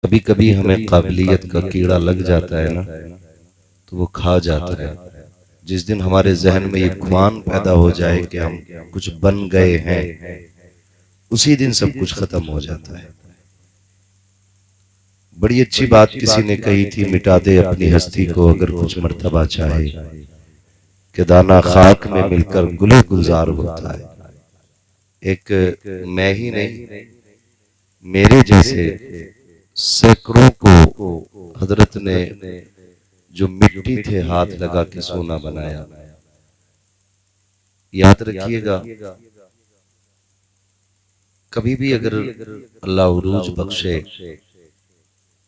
कभी कभी हमें काबिलियत का कीड़ा लग जाता है ना, तो वो खा जाता है। जिस दिन हमारे जहन में ये गुमान पैदा हो जाए कि हम कुछ बन गए हैं, उसी दिन सब कुछ खत्म हो जाता है। बड़ी अच्छी बात किसी ने कही थी, मिटा दे अपनी हस्ती को अगर कुछ मर्तबा चाहे, कि दाना खाक में मिलकर गुले गुलजार होता है। एक मैं ही नहीं, मेरे जैसे सैकड़ों को हजरत ने जो मिट्टी थे हाथ लगा के सोना बनाया। याद रखिएगा, कभी भी अगर अल्लाह उरूज बख्शे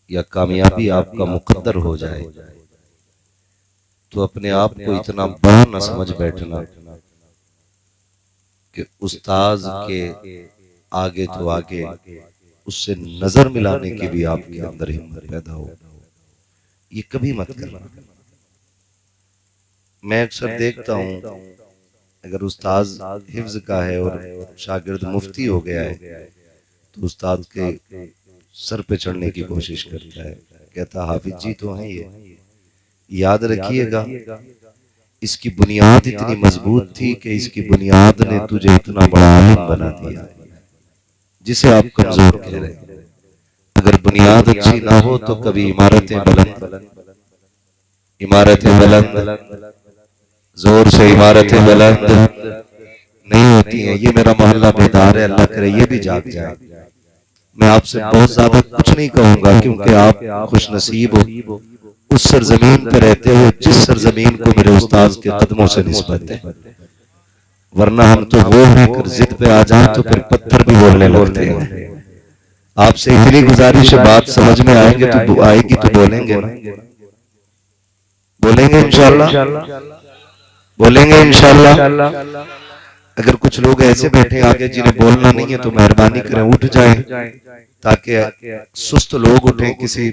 या कामयाबी आपका मुकद्दर हो जाए, तो अपने आप को इतना बड़ा न समझ बैठना कि उस्ताज के आगे तो आगे उससे नजर मिलाने की भी आपके अंदर हिम्मत पैदा हो। ये कभी मत करना। मैं अक्सर देखता हूं, अगर उस्ताज हिफ्ज का है और शागिर्द मुफ्ती हो गया है, तो उस्ताद के सर पे चढ़ने की कोशिश करता है, कहता हाफिज जी तो हैं ये। याद रखिएगा, इसकी बुनियाद इतनी मजबूत थी कि इसकी बुनियाद ने तुझे इतना बड़ा आलिम बना दिया जिसे आप कमजोर कह रहे हैं। अगर बुनियाद अच्छी ना हो तो कभी इमारतें बुलंद जोर से इमारतें बुलंद नहीं होती हैं। ये मेरा मोहल्ला बेदार है, अल्लाह करे ये भी जाग जाए। मैं आपसे बहुत ज्यादा कुछ नहीं कहूंगा, क्योंकि आप खुश नसीब हो उस सरजमीन पर रहते हो जिस सरजमीन को मेरे उस्ताद के कदमों से निस्बत है। वरना हम तो वो होकर जिद पे आ जाए तो फिर पत्थर भी बोलने लगते हैं। आपसे इतनी गुजारिश है, बात समझ में आएगी तो बोलेंगे ना, बोलेंगे इंशाल्लाह, बोलेंगे इंशाल्लाह। अगर कुछ लोग ऐसे बैठे आगे जिन्हें बोलना नहीं है तो मेहरबानी करें उठ जाएं, ताकि सुस्त लोग उठें, किसी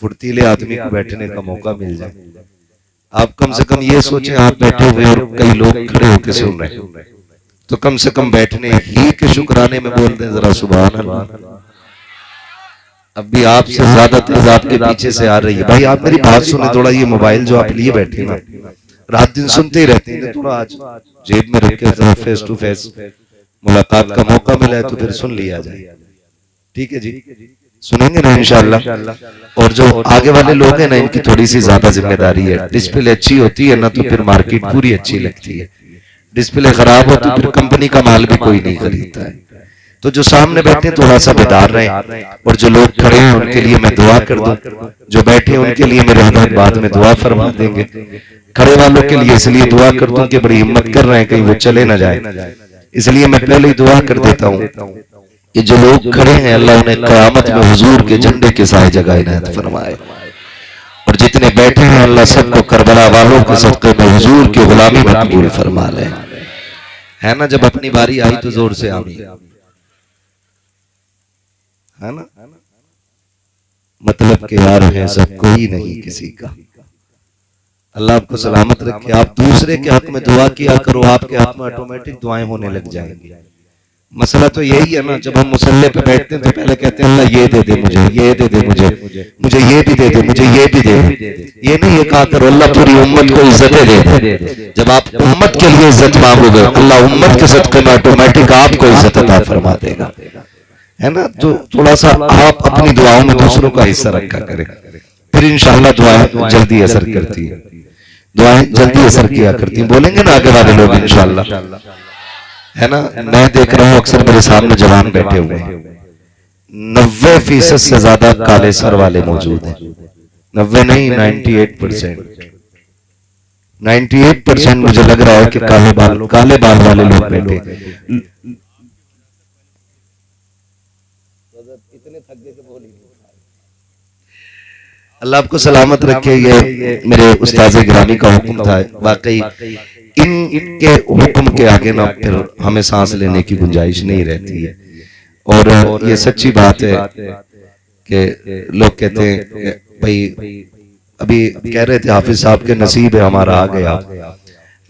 फुर्तीले आदमी को बैठने का मौका मिल जाए। आप कम से कम ये सोचें, आप बैठे हुए और कई लोग खड़े होकर सुन रहे हैं, तो कम से कम बैठने ही के शुक्राने में बोल दें जरा सुभान अल्लाह। अब भी आपसे ज्यादा तेज आपके पीछे से आ रही है। भाई आप मेरी बात सुने थोड़ा, ये मोबाइल जो आप लिए बैठे ना, रात दिन सुनते ही रहते हैं, थोड़ा आज जेब में रख के फेस टू फेस मुलाकात का मौका मिला है तो फिर सुन लिया जाए। ठीक है जी, सुनेंगे ना इंशाल्लाह। और जो आगे वाले लोग हैं ना, इनकी थोड़ी सी ज्यादा जिम्मेदारी है। डिस्प्ले अच्छी होती है ना तो फिर मार्केट पूरी अच्छी लगती है, डिस्प्ले खराब हो तो फिर कंपनी का माल भी कोई नहीं खरीदता है। तो जो सामने बैठे थोड़ा सा बेदार रहे, और जो लोग खड़े हैं उनके लिए मैं दुआ कर दूं, जो बैठे हैं उनके लिए मेरे हजरत बाद में दुआ फरमा देंगे। खड़े वालों के लिए इसलिए दुआ कर दूं कि बड़ी हिम्मत कर रहे हैं, कहीं वो चले ना जाए, इसलिए मैं पहले ही दुआ कर देता हूँ कि जो लोग खड़े हैं अल्लाह उन्हें क़यामत में हुजूर के झंडे के साए जगह इनायत फरमाए, और जितने बैठे हैं अल्लाह सबको करबला वालों के सदक़े में हुजूर की गुलामी में कबूल फरमा ले। है ना, जब अपनी बारी आई तो जोर से आमीन, है ना। मतलब के यार है सब, कोई नहीं किसी का। अल्लाह आपको सलामत रखे। आप दूसरे के हक में दुआ किया करो, आपके हक में ऑटोमेटिक दुआएं होने लग जाएंगी। मसला तो यही है ना, जब हम मुसल्ले पे बैठते हैं तो पहले कहते हैं अल्लाह ये दे दे मुझे, ये दे दे मुझे, मुझे ये भी दे दे, मुझे ये भी दे दे। ये नहीं है कहा करो अल्लाह पूरी उम्मत को इज्जतें दे दे। जब आप उम्मत के लिए इज्जत मांगोगे, अल्लाह उम्मत के सदक़े में ऑटोमेटिक आपको इज्जत अता फरमा देगा, है ना। तो थोड़ा सा आप अपनी दुआओं में दूसरों का हिस्सा रखा करें, फिर इंशाअल्लाह दुआएं जल्दी असर करती है, दुआएं जल्दी असर किया करती हैं। बोलेंगे ना आगे वाले लोग इंशाअल्लाह, है ना। मैं देख रहा हूं अक्सर मेरे सामने जवान बैठे हुए हैं, 90% से ज्यादा काले सर वाले मौजूद हैं। 90 नहीं, 98%। 98% मुझे लग रहा है कि काले बाल वाले लोग बैठे। अल्लाह आपको सलामत रखे। ये मेरे उस्ताद गिरामी का हुक्म था। वाकई इनके हुक्म के आगे ना फिर हमें सांस लेने की गुंजाइश नहीं रहती है। और ये सच्ची बात है कि लोग कहते हैं भाई, अभी कह रहे थे हाफिज साहब के नसीब है हमारा आ गया।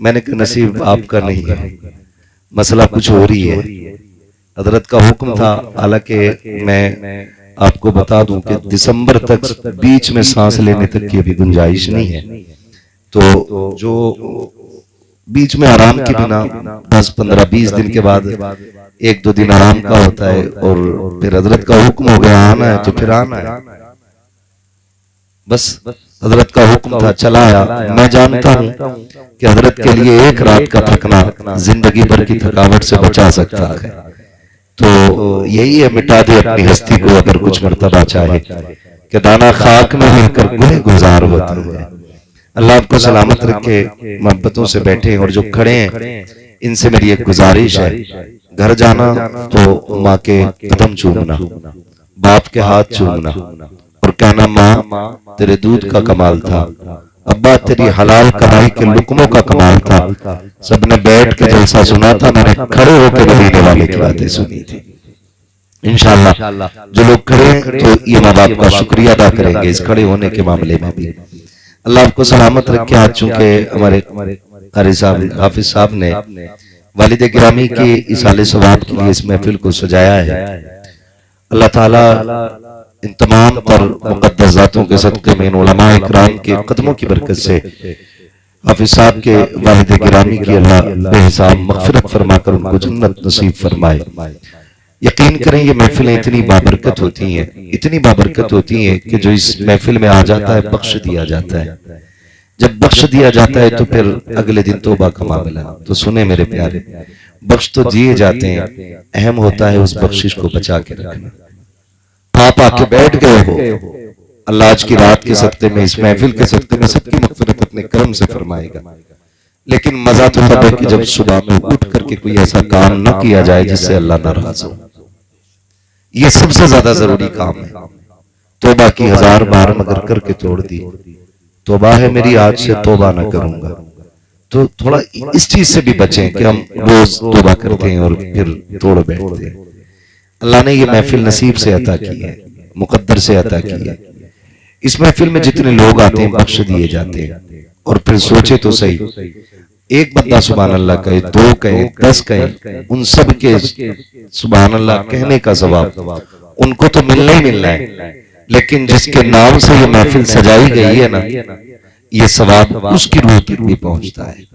मैंने कहा नसीब आपका नहीं है, मसला कुछ हो रही है। हजरत का हुक्म था, हालांकि मैं आपको बता दूं कि दिसंबर तक बीच में सांस लेने तक की अभी गुंजाइश नहीं है। तो जो बीच में आराम के बिना 10, 15, 20 दिन के बाद 1-2 दिन आराम का होता है और फिर हजरत का हुक्म हो गया आना है तो फिर आना है। बस हजरत का हुक्म था, चला आया। मैं जानता हूं कि हजरत के लिए एक रात का थकना जिंदगी भर की थकावट से बचा सकता है। तो यही है, मिटा दे अपनी हस्ती को अगर कुछ मर्तबा चाहे, कि दाना खाक में मिलकर गुने गुजार होता है। अल्लाह आपको सलामत रखे, मोहब्बतों से बैठे और जो खड़े हैं इनसे मेरी एक गुजारिश है, घर जाना तो माँ के कदम चूमना, बाप के हाथ चूमना और कहना माँ तेरे दूध का कमाल था, अब्बा तेरी हलाल कमाई के लुकमों का कमाल था। सबने बैठ के जलसा सुना था, मैंने खड़े होकर मदीने वाले की बातें सुनी थी। इंशाअल्लाह जो लोग खड़े हैं तो ये माँ बाप का शुक्रिया अदा करेंगे इस खड़े होने के मामले में भी। अल्लाह आपको सलामत रखे। आज चूंकि हमारे कारी साहब हाफिज साहब ने वालिद गिरामी के इसाले सवाब के लिए इस महफिल को सजाया है, अल्लाह ताला इन तमाम पर मुक़द्दस ज़ातों के सदक़े में इन उलमा इकराम के कदमों की बरकत से हाफिज साहब के वालिद गिरामी की अल्लाह बेहिसाब मग़फ़िरत फरमाकर उनको जन्नत नसीब फरमाए। यकीन करें ये महफिलें इतनी बाबरकत होती हैं, इतनी बाबरकत होती हैं कि जो इस महफिल में आ जाता है बख्श दिया जाता है। जब बख्श दिया जाता है तो फिर अगले दिन तौबा का मामला। तो सुने मेरे प्यारे, बख्श तो दिए जाते हैं, अहम होता है उस बख्शिश को बचा के रखना। आप आके बैठ गए हो, अल्लाह आज की रात के सदक़े में इस महफिल के सदक़े में सबकी मग़फ़िरत अपने करम से फरमाएगा। लेकिन मजा तो तब है कि जब सुबह में उठ करके कोई ऐसा काम न किया जाए जिससे अल्लाह नाराज हो। ये सबसे ज्यादा जरूरी काम है। तौबा की 1000 बार मगर करके तोड़ दी, तौबा है मेरी आज से तौबा ना करूंगा। तो थोड़ा इस चीज से भी बचें कि हम रोज तौबा करते हैं और फिर तोड़ बैठते हैं। अल्लाह ने ये महफिल नसीब से अता की है, मुकद्दर से अता की है। इस महफिल में जितने लोग आते हैं बख्श दिए जाते हैं। और फिर सोचे तो सही, एक बंदा सुभान अल्लाह कहे, 2 कहे, 10 कहे, उन सब के सुभान अल्लाह कहने का सवाब उनको तो मिलना ही मिलना है। लेकिन जिसके नाम से ये महफिल सजाई गई है ना, ये सवाब उसकी रूह तक भी पहुंचता है।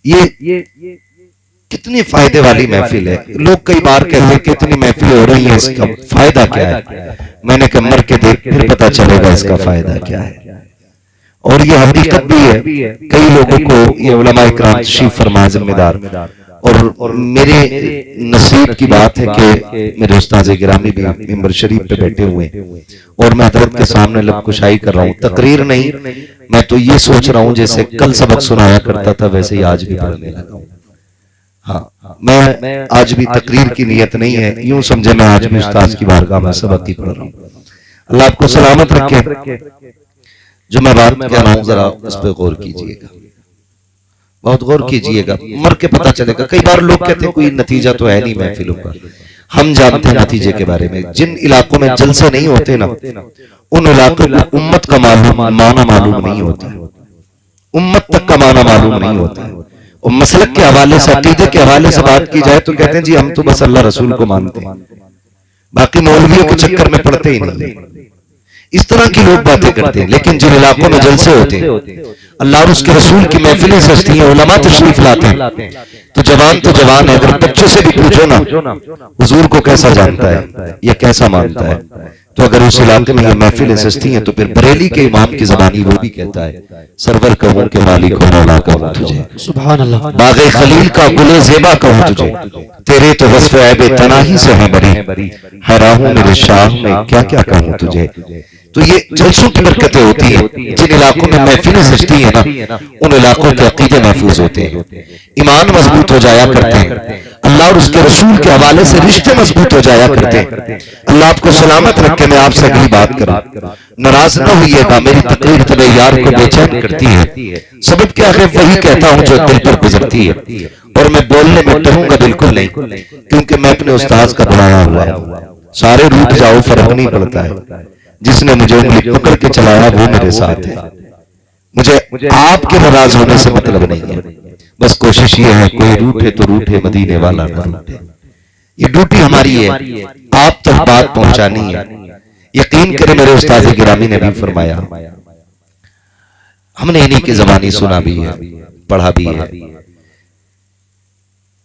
ये कितनी फायदे वाली महफिल है। लोग कई बार कहते हैं कि इतनी महफिल हो रही है, इसका फायदा क्या है? मैंने कहा मर के देख फिर पता चलेगा इसका फायदा क्या है। और ये हकीकत भी है, कई लोगों को ये उलमा इकराम तशरीफ फरमा जिम्मेदार। और मेरे नसीब की बात है कि मेरे उस्ताद गिरामी भी मिंबर शरीफ पे बैठे हुए हैं और मैं हज़रत के सामने लबकुशाई कर रहा हूँ। तकरीर नहीं, मैं तो ये सोच रहा हूँ जैसे कल सबक सुनाया करता था वैसे ही आज भी पढ़ने लगा हूँ। हाँ, मैं आज भी तकरीर की नियत नहीं है, यूं समझे मैं आज भी उस्ताद की बारगाह में सबक ही पढ़ रहा हूँ। अल्लाह आपको सलामत रखे। जो मैं बात कह रहा हूं जरा उस पर गौर कीजिएगा, बहुत गौर कीजिएगा, मर के पता चलेगा। कई बार लोग कहते हैं कोई नतीजा तो है नहीं महफिलों का। हम जानते हैं नतीजे के बारे में। जिन इलाकों में जलसे नहीं होते ना, उन इलाकों को उम्मत का माना मालूम नहीं होता, उम्मत तक का माना मालूम नहीं होता है। और मसलक के हवाले से, अकीदे के हवाले से बात की जाए तो कहते हैं जी हम तो बस अल्लाह रसूल को मानते हैं, बाकी मौलवियों के चक्कर में पड़ते ही नहीं। इस तरह की लोग बातें करते हैं। लेकिन जिन इलाकों में जलसे होते हैं, अल्लाह और उसके रसूल की महफिलें सजती हैं, उलमा तशरीफ लाते हैं, तो जवान है। अगर बच्चों से भी पूछो ना हुजूर को कैसा जानता है या कैसा मानता है, तो अगर उस इलाके में ये महफिलें सजती हैं तो फिर बरेली के इमाम की ज़बानी वो भी कहता है सरवर कहूं के मालिक हो मौला कहूं तुझे, सुभान अल्लाह, बाग़े खलील का गुले ज़ेबा कहूं तुझे, तेरे तो वस्फ़ ऐब तनाही से है बरी, हैरान मेरे शाह में क्या क्या कहूं तुझे। तो ये जलसों की बरकतें होती हैं। जिन इलाकों में महफिलें सजती हैं ना, उन इलाकों के अकीदे महफूज होते हैं, ईमान मजबूत हो जाया करते हैं, अल्लाह और उसके रसूल के हवाले से रिश्ते मजबूत हो जाया करते हैं। अल्लाह आपको सलामत रखे। मैं आपसे अगली बात करूं, नाराज न होइएगा, मेरी तकरीर तब यार को बेचैन करती है। सबब क्या है, वही कहता हूं जो दिल पर गुजरती है। और मैं बोलने में डरूंगा बिल्कुल नहीं, क्योंकि मैं अपने उस्ताद का बनाया हुआ। सारे रूठ जाओ फर्क नहीं पड़ता है, जिसने मुझे उंगली पकड़ के चलाया वो मेरे साथ है। मुझे आपके नाराज होने से मतलब नहीं है, बस कोशिश ये है कोई रूठे तो रूठे, मदीने वाला ना रूठे। ये ड्यूटी हमारी है, आप तक बात पहुंचानी है। यकीन करें मेरे उस्ताद गिरामी ने भी फरमाया, हमने इन्हीं की ज़बानी सुना भी है, पढ़ा भी है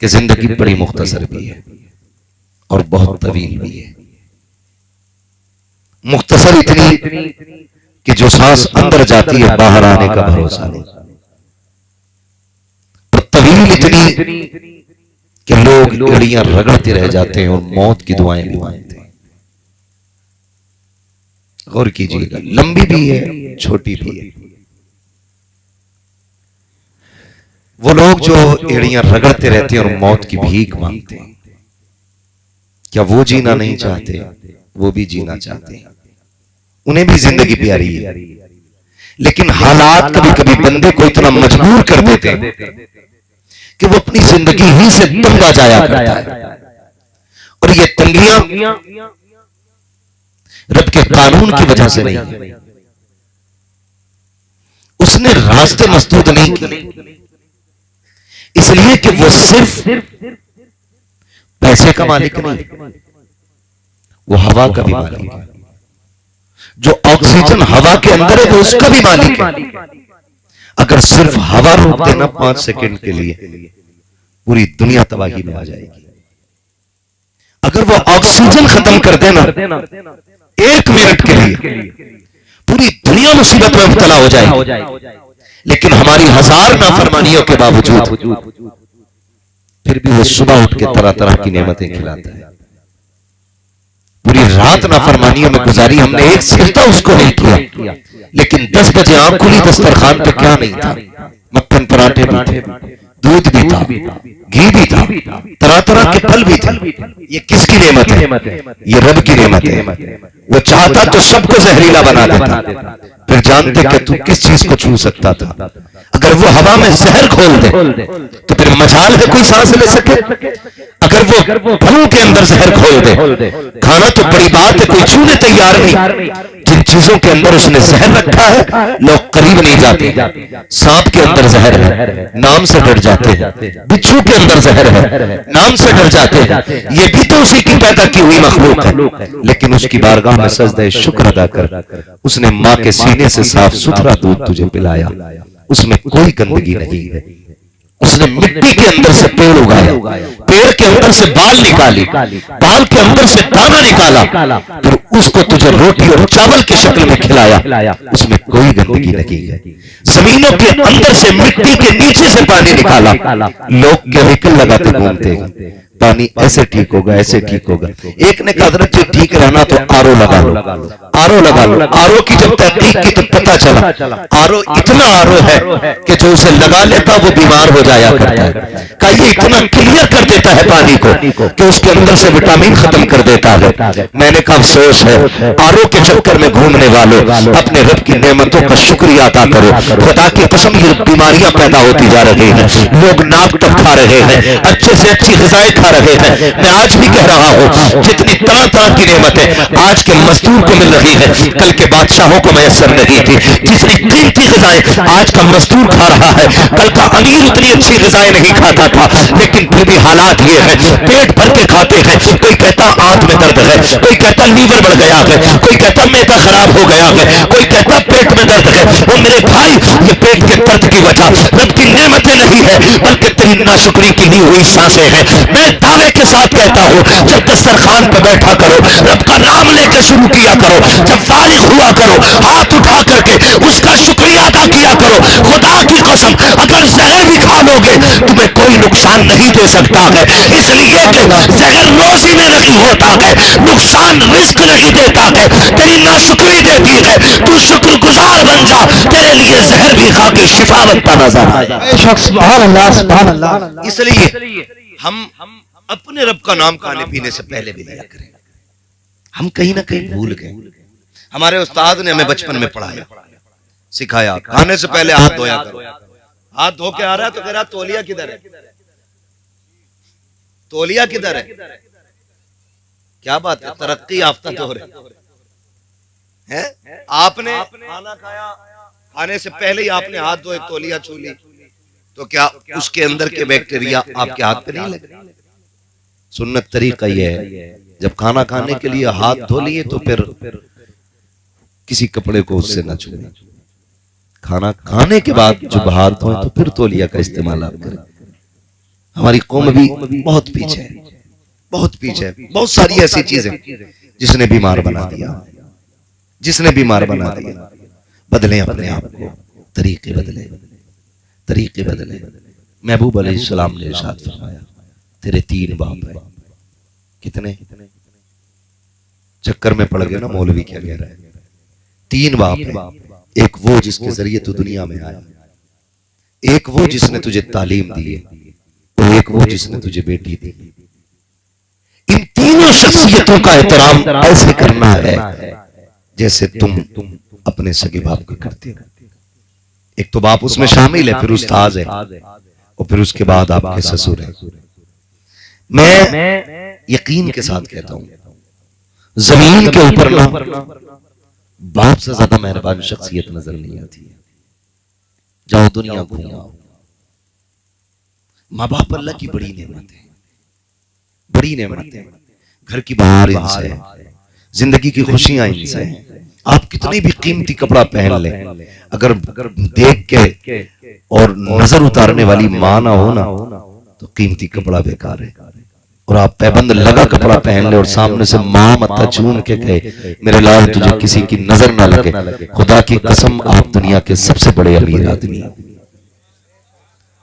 कि जिंदगी बड़ी मुख्तसर भी है और बहुत तवील भी है। मुख्तसर इतनी कि जो सांस अंदर जाती है बाहर आने का भरोसा नहीं, और तवील इतनी कि लोग एड़ियां रगड़ते रह जाते हैं और मौत की दुआएं भी मांगते हैं। गौर कीजिएगा, लंबी भी है छोटी भी है। वो लोग जो एड़ियां रगड़ते रहते हैं और मौत की भीख मांगते हैं, क्या वो जीना नहीं चाहते? वो भी जीना चाहते हैं, उन्हें भी जिंदगी प्यारी है, लेकिन हालात कभी कभी बंदे को इतना मजबूर कर देते हैं कि वो अपनी जिंदगी ही से तंग आ जाया करता है। और ये तंगियां रब के कानून की वजह से नहीं, उसने रास्ते मसदूद नहीं किए, इसलिए कि वो सिर्फ पैसे का मालिक नहीं, वो हवा का भी मालिक है। जो ऑक्सीजन हवा के अंदर है वो उसका भी मालिक है। अगर सिर्फ हवा रोक देना 5 सेकंड के लिए, पूरी दुनिया तबाही में आ जाएगी। अगर वो ऑक्सीजन खत्म कर देना 1 मिनट के लिए, पूरी दुनिया मुसीबत में मुब्तला हो जाएगी। लेकिन हमारी 1000 नाफरमानियों के बावजूद फिर भी वो सुबह उठ के तरह तरह की नेमतें खिलाता है। पूरी रात नाफरमानियों में गुजारी हमने, एक सिजदा उसको नहीं किया, लेकिन 10 बजे आंख खुली, दस्तरखान पे क्या नहीं था? मक्खन पराठे भी थे, दूध भी था, घी भी था, तरह तरह के फल भी थे। ये किसकी नेमत है? ये रब की नेमत है। वो चाहता तो सबको जहरीला बना देता, फिर जानते कि तू किस चीज को छू सकता था। अगर वो हवा में जहर खोल दे तो फिर मजाल है कोई सांस ले सके। अगर वो फलों के अंदर जहर खोल दे, खाना तो बड़ी बात है, कोई छूने तैयार नहीं। जिन चीजों के अंदर उसने जहर रखा है लोग करीब नहीं जाते। सांप के अंदर जहर है, नाम से डर जाते हैं। बिच्छू के अंदर जहर है, नाम से डर जाते हैं। ये भी तो उसी की पैदा की हुई मखलूक है, लेकिन उसकी बारगाह में सजदे शुक्र अदा कर। उसने मां के सीने से साफ सुथरा दूध तुझे पिलाया, उसमें कोई गंदगी नहीं है। उसने मिट्टी के अंदर से पेड़ उगाया, पेड़ के अंदर से बाल निकाली, बाल के अंदर से दाना निकाला, फिर उसको तुझे रोटी और चावल की शक्ल में खिलाया, उसमें कोई गंदगी नहीं है। जमीनों के अंदर से, मिट्टी के नीचे से पानी निकाला। लोग केमिकल लगाते घूमते हैं, पानी ऐसे ठीक होगा, ऐसे ठीक होगा। एक ने कहा हजरत जी ठीक रहना तो आरओ लगा लो, आरओ लगा लो। आरओ की जब तहकीक की तो पता चला आरओ इतना आरओ है कि जो उसे लगा लेता वो बीमार हो जाया करता है। का ये इतना क्लियर कर देता है पानी को कि उसके अंदर से विटामिन खत्म कर देता है। मैंने कहा अफसोस है, आरओ के चक्कर में घूमने वालों, अपने रब की नेमतों का शुक्रिया अदा करो। खुदा की कसम ये बीमारियां पैदा होती जा रही हैं, लोग नाक टप खा रहे हैं, अच्छे से अच्छी ग़िज़ाएं खा रहे हैं। मैं आज भी कह रहा हूं, जितनी तरह तरह की नेमतें आज के मजदूर को मिल रही है, कल के बादशाहों को मैसर नहीं थी। जितनी कीमती ग़िज़ाएं आज का मजदूर खा रहा है, कल का अमीर उतनी अच्छी ग़िज़ाएं नहीं खाता था। लेकिन फिर भी हालात ये है, पेट भर के खाते हैं। कोई कहता आंत में दर्द है, कोई कहता लीवर बढ़ गया है, कोई कहता मैदा खराब हो गया है, कोई कहता पेट में दर्द है। वो मेरे भाई, ये पेट के दर्द की वजह रब की नेमतें नहीं है, बल्कि तेरी नाशुक्री की ली हुई सांसें हैं। मैं दावे के साथ कहता हूं, जब दस्तरखान पर बैठा करो, रब का नाम लेकर शुरू किया करो। जब फारिग हुआ करो, हाथ उठा करके उसका शुक्रिया अदा किया करो। खुदा की कसम, अगर जहर भी खा लोगे तुम्हें कोई नुकसान नहीं दे सकता है, इसलिए कि जहर रोजी में नहीं होता है, नुकसान रिस्क नहीं देता है। तेरी नाशुक्री देती है, तू शुक्रगुजार बन जा, तेरे लिए जहर भी खा के शिफा बनता नजर आएगा। सुभान अल्लाह, सुभान अल्लाह। इसलिए हम अपने रब का नाम खाने पीने से पहले भी लिया करें। हम कहीं ना कहीं भूल गए। हमारे उस्ताद ने हमें बचपन में पढ़ाया, सिखाया, खाने से पहले हाथ धोया करो। हाथ धो के आ रहा है तो कह रहा तौलिया किधर है, तौलिया किधर है? क्या बात है, तरक्की याफ्ता दौर है। आपने खाना खाया, खाने से पहले ही आपने हाथ धोए, तौलिया छू ली, तो क्या उसके अंदर के बैक्टीरिया आपके हाथ पे नहीं लगे? सुन्नत तरीका यह है जब खाना खाने के लिए हाथ धो लिए तो फिर किसी कपड़े को उससे न छूए। खाना खाने के बाद जब हाथ धोए तो फिर तौलिया का इस्तेमाल आप करें। हमारी कौम भी बहुत पीछे है, बहुत पीछे है। बहुत सारी ऐसी चीजें जिसने बीमार बना दिया, जिसने बीमार बना दिया। बदलें अपने आप को, तरीके बदले, तरीके बदले। महबूब अलैहिस्सलाम ने इरशाद फरमाया, तेरे 3 बाप हैं। कितने? चक्कर में पड़ गए ना मौलवी क्या कह रहा है। 3 बाप हैं। एक वो जिसके जरिए तू दुनिया में आया, एक वो जिसने तुझे तालीम दी है, और एक वो जिसने तुझे बेटी दी। इन तीनों शख्सियतों का एहतराम ऐसे करना है जैसे तुम अपने सगे बाप को करते हो। एक तो बाप उसमें शामिल है, फिर उस्ताद है, और फिर उसके बाद आपके ससुर है। मैं यकीन के साथ कहता हूं, जमीन के ऊपर ना बाप से ज्यादा मेहरबान शख्सियत नजर नहीं आती है। जाओ दुनिया घूमाओ, माँ बाप अल्लाह की बड़ी नेमत है, बड़ी नेमत है। घर की बहार इनसे है, जिंदगी की खुशियां इनसे हैं। आप कितने भी कीमती कपड़ा पहन लें, अगर देख के और नजर उतारने वाली मां ना हो ना तो कीमती कपड़ा बेकार है। और आप पैबंद लगा कपड़ा पहन ले और सामने से मां मत्था चूम के कहे मेरे लाल तुझे किसी की नजर ना लगे, खुदा की कसम आप दुनिया के सबसे बड़े अमीर आदमी,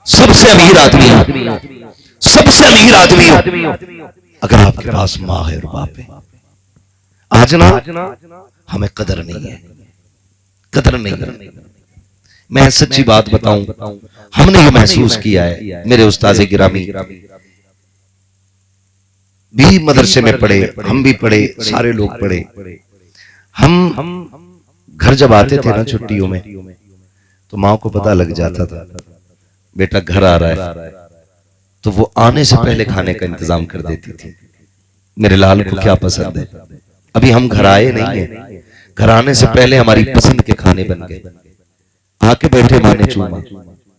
सबसे अमीर आदमी, सबसे अमीर आदमी अगर आपके पास मां है और बाप है। आज ना हमें कदर नहीं है, कदर नहीं है। मैं सच्ची बात बताऊं, हमने ये महसूस किया है। मेरे उस्ताद गिरामी भी मदरसे में पढ़े, हम भी पढ़े, सारे लोग पढ़े। हम घर जब आते थे ना छुट्टियों में तो माँ को पता लग जाता था बेटा घर आ रहा है, तो वो आने से पहले खाने का इंतजाम कर देती थी। मेरे लाल को क्या पसंद है, अभी हम घर आए नहीं है, घर आने से पहले हमारी पसंद के खाने बन गए। आके बैठे माने चूमा,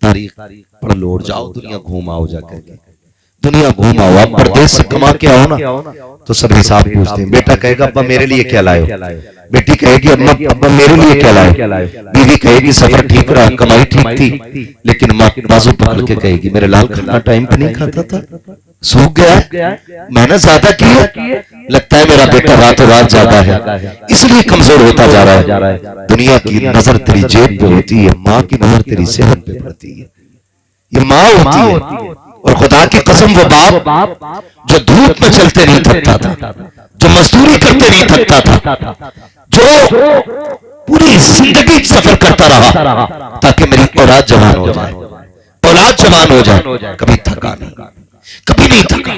तारीख पढ़ लो और जाओ दुनिया घूम आओ, जाकर के दुनिया घूम आओ। आप परदेश से कमा के आओ ना तो सब हिसाब पूछते हैं। बेटा कहेगा अब्बा मेरे लिए क्या लाए, बेटी कहेगी अम्मा अब्बा मेरे लिए क्या लाए, बीवी कहेगी सफर ठीक रहा, कमाई ठीक थी, लेकिन माँ बाजू पकड़ के कहेगी मेरे लाल खाना टाइम पे नहीं खाता था, सूख गया, मेहनत ज्यादा की है, लगता है मेरा बेटा रातों रात ज्यादा है इसलिए कमजोर होता जा रहा है। दुनिया की नजर तेरी जेब पे होती है, माँ की नजर तेरी सेहत पे पड़ती है। ये माँ होती है। और खुदा की कसम वो बाप जो धूप में चलते नहीं थकता था, जो मजदूरी करते नहीं थकता था, जो पूरी जिंदगी सफर करता रहा ताकि मेरी औलाद जवान हो जाए, औलाद जवान हो जाए, कभी थका नहीं, कभी नहीं थका।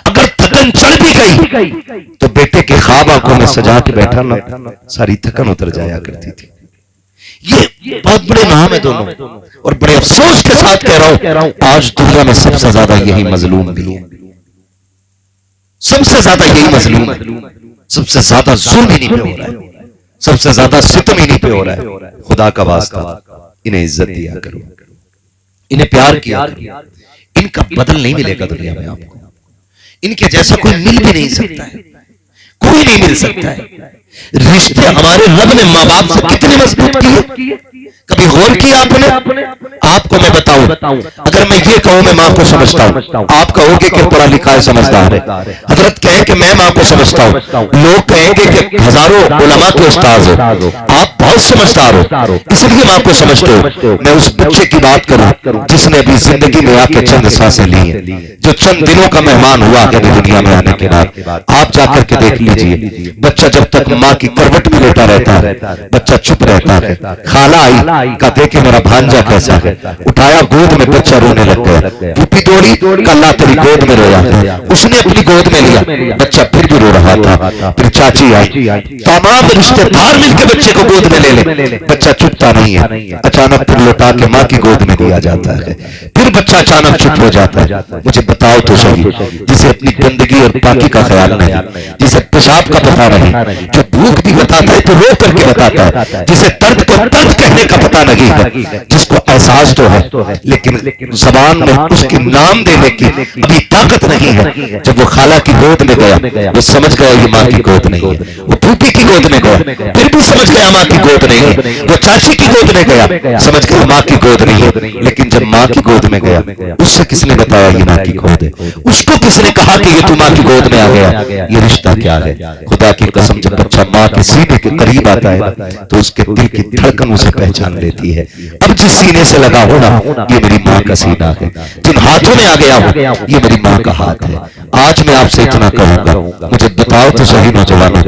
अगर थकन चढ़ भी गई तो बेटे के ख्वाब आंखों में सजा के बैठा ना, सारी थकन उतर जाया करती थी। ये बहुत बड़े नाम है दोनों, और बड़े अफसोस के साथ कह रहा हूं आज दुनिया में सबसे ज्यादा यही मजलूम भी है, सबसे ज्यादा यही मजलूम है, सबसे ज्यादा जुल्म इन्हीं पे हो रहा है, सबसे ज्यादा सितम इन्हीं पे हो रहा है। खुदा का वास्ता इन्हें इज्जत दिया करो, इन्हें प्यार किया करो, इनका बदल नहीं मिलेगा दुनिया में आपको, इनके जैसा कोई मिल भी नहीं सकता है, कोई नहीं मिल सकता है। रिश्ते हमारे रब ने माँ बाप से कितने मजबूत किए, कभी गौर किया आपने? आपको मैं बताऊं, अगर मैं ये कहूं मैं माँ को समझता हूं, आप कहोगे कि पढ़ा लिखा है समझदार है। हजरत कहे कि मैं माँ को समझता हूं, लोग कहेंगे कि हजारों उलमा के उस्ताद हो, आप बहुत समझदार हो इसलिए माँ को समझते हो। मैं उस बच्चे की बात करूं जिसने अभी जिंदगी में आके चंद सांसें ली हैं, जो चंद दिनों का मेहमान हुआ है दुनिया में आने के बाद। आप जाकर के देख लीजिए, बच्चा जब तक माँ की करवट में लेटा रहता है बच्चा चुप रहता है। खाला आई का देखे मेरा भांजा कैसा है, उठाया गोद में बच्चा रोने लग गया, पुप्पी दौड़ी कल्ला तेरी गोद में रोया है, उसने अपनी गोद में लिया, बच्चा फिर भी रो रहा था। फिर चाची आई, तमाम रिश्तेदार मिलकर बच्चे को गोद में ले ले, बच्चा चुपता नहीं है। अचानक फिर लौटा के माँ की गोद में दिया जाता है, फिर बच्चा अचानक चुप हो जाता है। मुझे बताओ तो सही, जिसे अपनी गंदगी और पाकी का ख्याल नहीं, जिसे पेशाब का पता नहीं, जो भूख भी बताता है तो रो करके बताता है, जिसे दर्द को दर्द कहने का पता नहीं है, जिसको एहसास तो है लेकिन जबान में उसके नाम देने की अभी ताकत नहीं है। जब वो खाला की गोद में गया, वो समझ गया ये माँ की गोद नहीं है। वो फूफी की गोद में गया, फिर भी समझ गया माँ की गोद नहीं है। वो चाची की गोद में गया, समझ गया माँ की गोद नहीं है। लेकिन जब माँ की गोद में गया, उससे किसने बताया ये माँ की गोद है? उसको किसने कहा कि ये तू माँ की गोद में आ गया? ये रिश्ता क्या है? खुदा की कसम, जब बच्चा माँ के सीने के करीब आता है तो उसके दिल की धड़कन उसे पहचान लेती है। अब जिस सीने से लगा हो ना, ये मेरी माँ का सीना है। जिन हाथों में आ गया हो, ये मेरी माँ का हाथ है। आज मैं आपसे इतना कहूंगा, मुझे बताओ तो सही नौजवानों,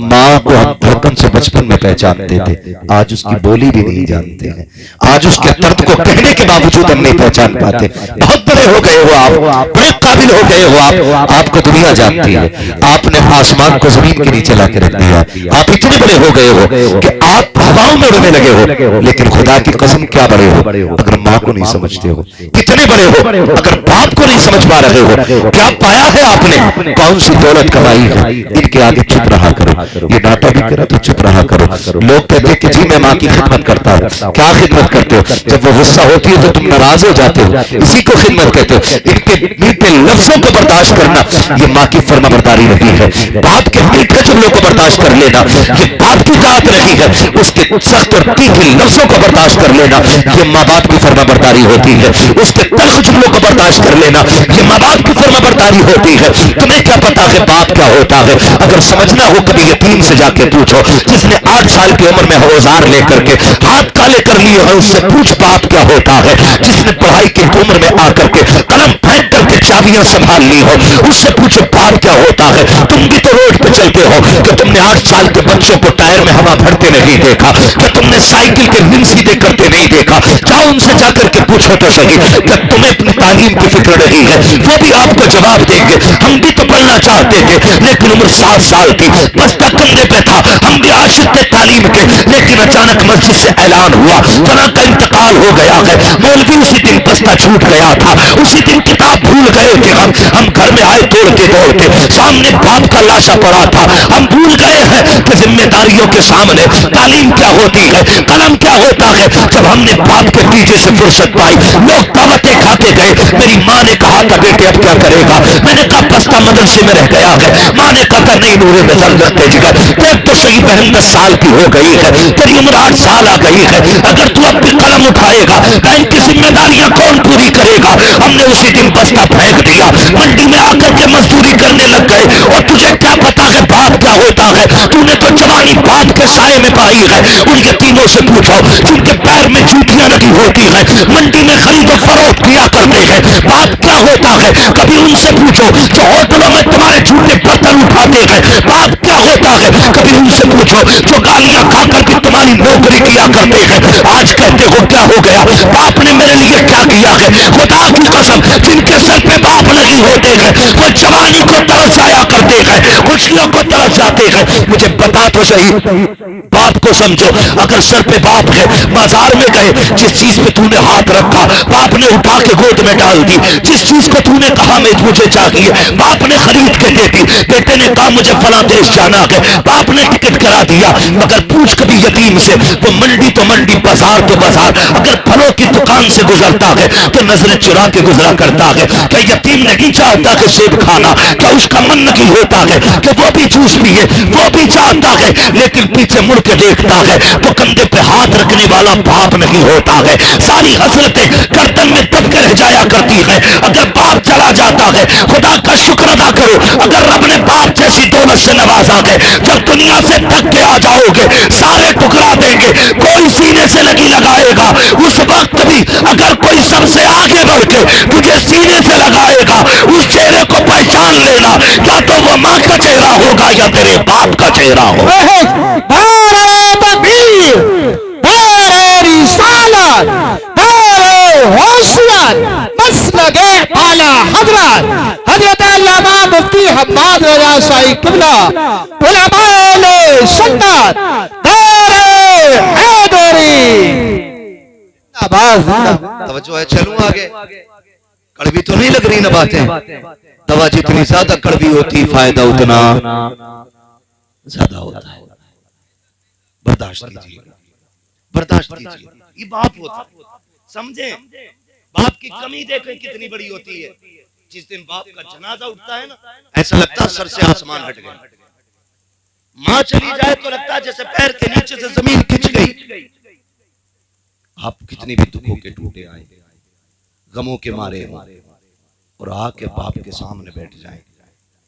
माँ को हम धड़कन से बचपन में पहचानते थे, आज उसकी बोली भी नहीं जानते हैं। आज उसके दर्द को कहने के बावजूद हम नहीं पहचान पाते। बहुत बड़े हो गए हो आप, बड़े काबिल हो गए हो आप, आपको दुनिया जानती है। आपने आसमान को जमीन के नीचे लाके रख दिया। आप इतने बड़े हो गए हो कि आप हवाओं में उड़ने लगे हो। लेकिन खुदा की कसम, क्या बड़े हो अगर माँ को नहीं समझते हो? कितने बड़े हो अगर बाप को नहीं समझ पा रहे हो? क्या पाया है आपने? कौन सी दौलत कमाई है? इनके आगे चुप रहा करो। ये नाटा भी करा तो चुप रहा करो। लोग कहते हैं कि जी मैं माँ की खिदमत करता हूँ। क्या खिदमत करते हो? जब वो गुस्सा होती है तो तुम नाराज हो जाते हो, इसी को खिदमत कहते हो। इनके मीठे लफ्जों को बर्दाश्त करना ये माँ की फर्माबरदारी नहीं है। बाप के मीठे जुमलों को बर्दाश्त कर लेना ये बाप की बात नहीं है। उसके सख्त और तीखे लफ्जों को बर्दाश्त कर लेना ये माँ बाप की फर्माबरदारी होती है। उसके तल्ख जुमलों को बर्दाश्त कर लेना ये माँ बाप की फर्माबरदारी होती है। तुम्हें क्या पता है बाप क्या होता है? अगर समझना हो कभी यतीम से जाके पूछो, जिसने 8 साल की उम्र में औजार लेकर के हाथ काले कर लिए हैं, उससे पूछ बाप क्या होता है। जिसने पढ़ाई की उम्र में आकर के कलम फेंक करके चाबियां संभाल ली हो, उससे पूछो बाप क्या होता है। तुम भी तो रोड पे चलते हो कि तुमने 8 साल के बच्चों को टायर में हवा भरते नहीं देखा, कि तुमने साइकिल के रिम सीधे करते नहीं देखा। जाओ उनसे जाकर के पूछो तो सही कि तुम्हें अपनी तालीम की फिक्र नहीं है। वो भी आपको जवाब देंगे, हम भी तो पढ़ना चाहते थे लेकिन उम्र 7 साल थी, बस्ता कंधे पे था, हम भी आशिक थे तालीम के। लेकिन अचानक मस्जिद से ऐलान हुआ फलां का इंतकाल हो गया है। मौलवी उसी दिन बस्ता छूट गया था, उसी दिन किताब भूल गए थे। हम घर में आए दौड़ते दौड़ते, सामने बाप का लाशा पड़ा था। हम भूल गए हैं कि जिम्मेदारियों के सामने तालीम क्या होती है, कलम क्या होता है। जब हमने बाप के पीछे से फुर्सत पाई, लोग दावतें खाते गए। मेरी माँ ने कहा था बेटे अब क्या करेगा? मैंने कहा बस्ता मदरसे में रह गया है। माँ ने कहा नहीं नूरे में जरूरत तेजी कर, देख तो सही बहन 10 साल की हो गई है, तेरी उम्र 8 साल आ गई है। अगर तू अपनी कलम उठाएगा बहन की जिम्मेदारियां कौन पूरी करेगा? हमने उसी दिन बस्ता फेंक दिया, मंडी में आकर के मजदूरी करने लग गए। और तुझे क्या पता है बाप क्या होता है? तूने तो जवानी बाप के साए में पाई है। उन यतीमों से पूछो जिनके पैर में जूतियां लगी होती है, मंडी में खरीदो फरोख्त किया करते हैं, बाप क्या होता है? कभी उनसे पूछो जो होटलों में तुम्हारे झूठे बर्तन उठाते हैं, बाप क्या होता है? कभी उनसे पूछो जो गालियां खाकर के तुम्हारी नौकरी किया करते हैं। आज कहते हो क्या हो गया, बाप ने मेरे लिए क्या किया है? खुदा की कसम, जिनके सर पे बाप नहीं होते हैं वो जवानी को तरस जाया करते हैं, खुशियों को तरस जाते हैं। मुझे बता तो सही, बाप को समझो। अगर सर पे बाप है, बाजार में गए, जिस चीज पे तूने हाथ रखा बाप ने उठा के गोद में डाल दी। जिस चीज को तूने कहा मैं मुझे चाहिए, बाप ने खरीद के दे दी। बेटे ने कहा मुझे फला देश जाना है, बाप ने टिकट करा दिया। मगर पूछ कभी यतीम से, वो मंडी तो मंडी, बाजार तो बाजार, अगर फलों की दुकान से गुजरता है तो नजरें चुरा के गुजरा करता है। क्या यतीम नहीं चाहता कि सेब खाना? क्या उसका मन नहीं होता है कि वो भी जूस पिए? वो भी चाहता है, लेकिन पीछे मुड़ के देखता है तो कंधे पे हाथ रखने वाला बाप नहीं होता है। सारी हसरतें गर्दन में दब के रह जाया करती है अगर बाप चला जाता है। खुदा का शुक्र अदा करो अगर रब ने बाप जैसी दौलत से नवाजा है। जब दुनिया से थक के आ जाओगे सारे ठुकरा देंगे, कोई सीने से नहीं लगाएगा। उस वक्त भी अगर कोई सबसे आगे बढ़ के तुझे सीने से लगाएगा, उस चेहरे को पहचान लेना, या तो वो माँ का चेहरा होगा या तेरे बाप का चेहरा होगा। हजरत अल्लामा मुफ्ती हम्माद रजा शाही किबला उलमाए सुन्नत आवाज जिंदा। तवज्जो है, चलूं आगे। कड़वी तो नहीं लग रही ना बातें। दवा जितनी ज्यादा कड़वी होती फायदा उतना ज्यादा होता है। बर्दाश्त कीजिए, बर्दाश्त कीजिए। ये बाप होता है, समझे? बाप की कमी देखें कितनी बड़ी होती है। जिस दिन बाप का जनाजा उठता है ना, ऐसा लगता है सर से आसमान हट गया। माँ चली जाए तो लगता है जैसे पैर के नीचे से जमीन खिंच गई। आप कितनी भी दुखों के टूटे आए, गमों के मारे हो, और आके बाप के सामने बैठ जाए,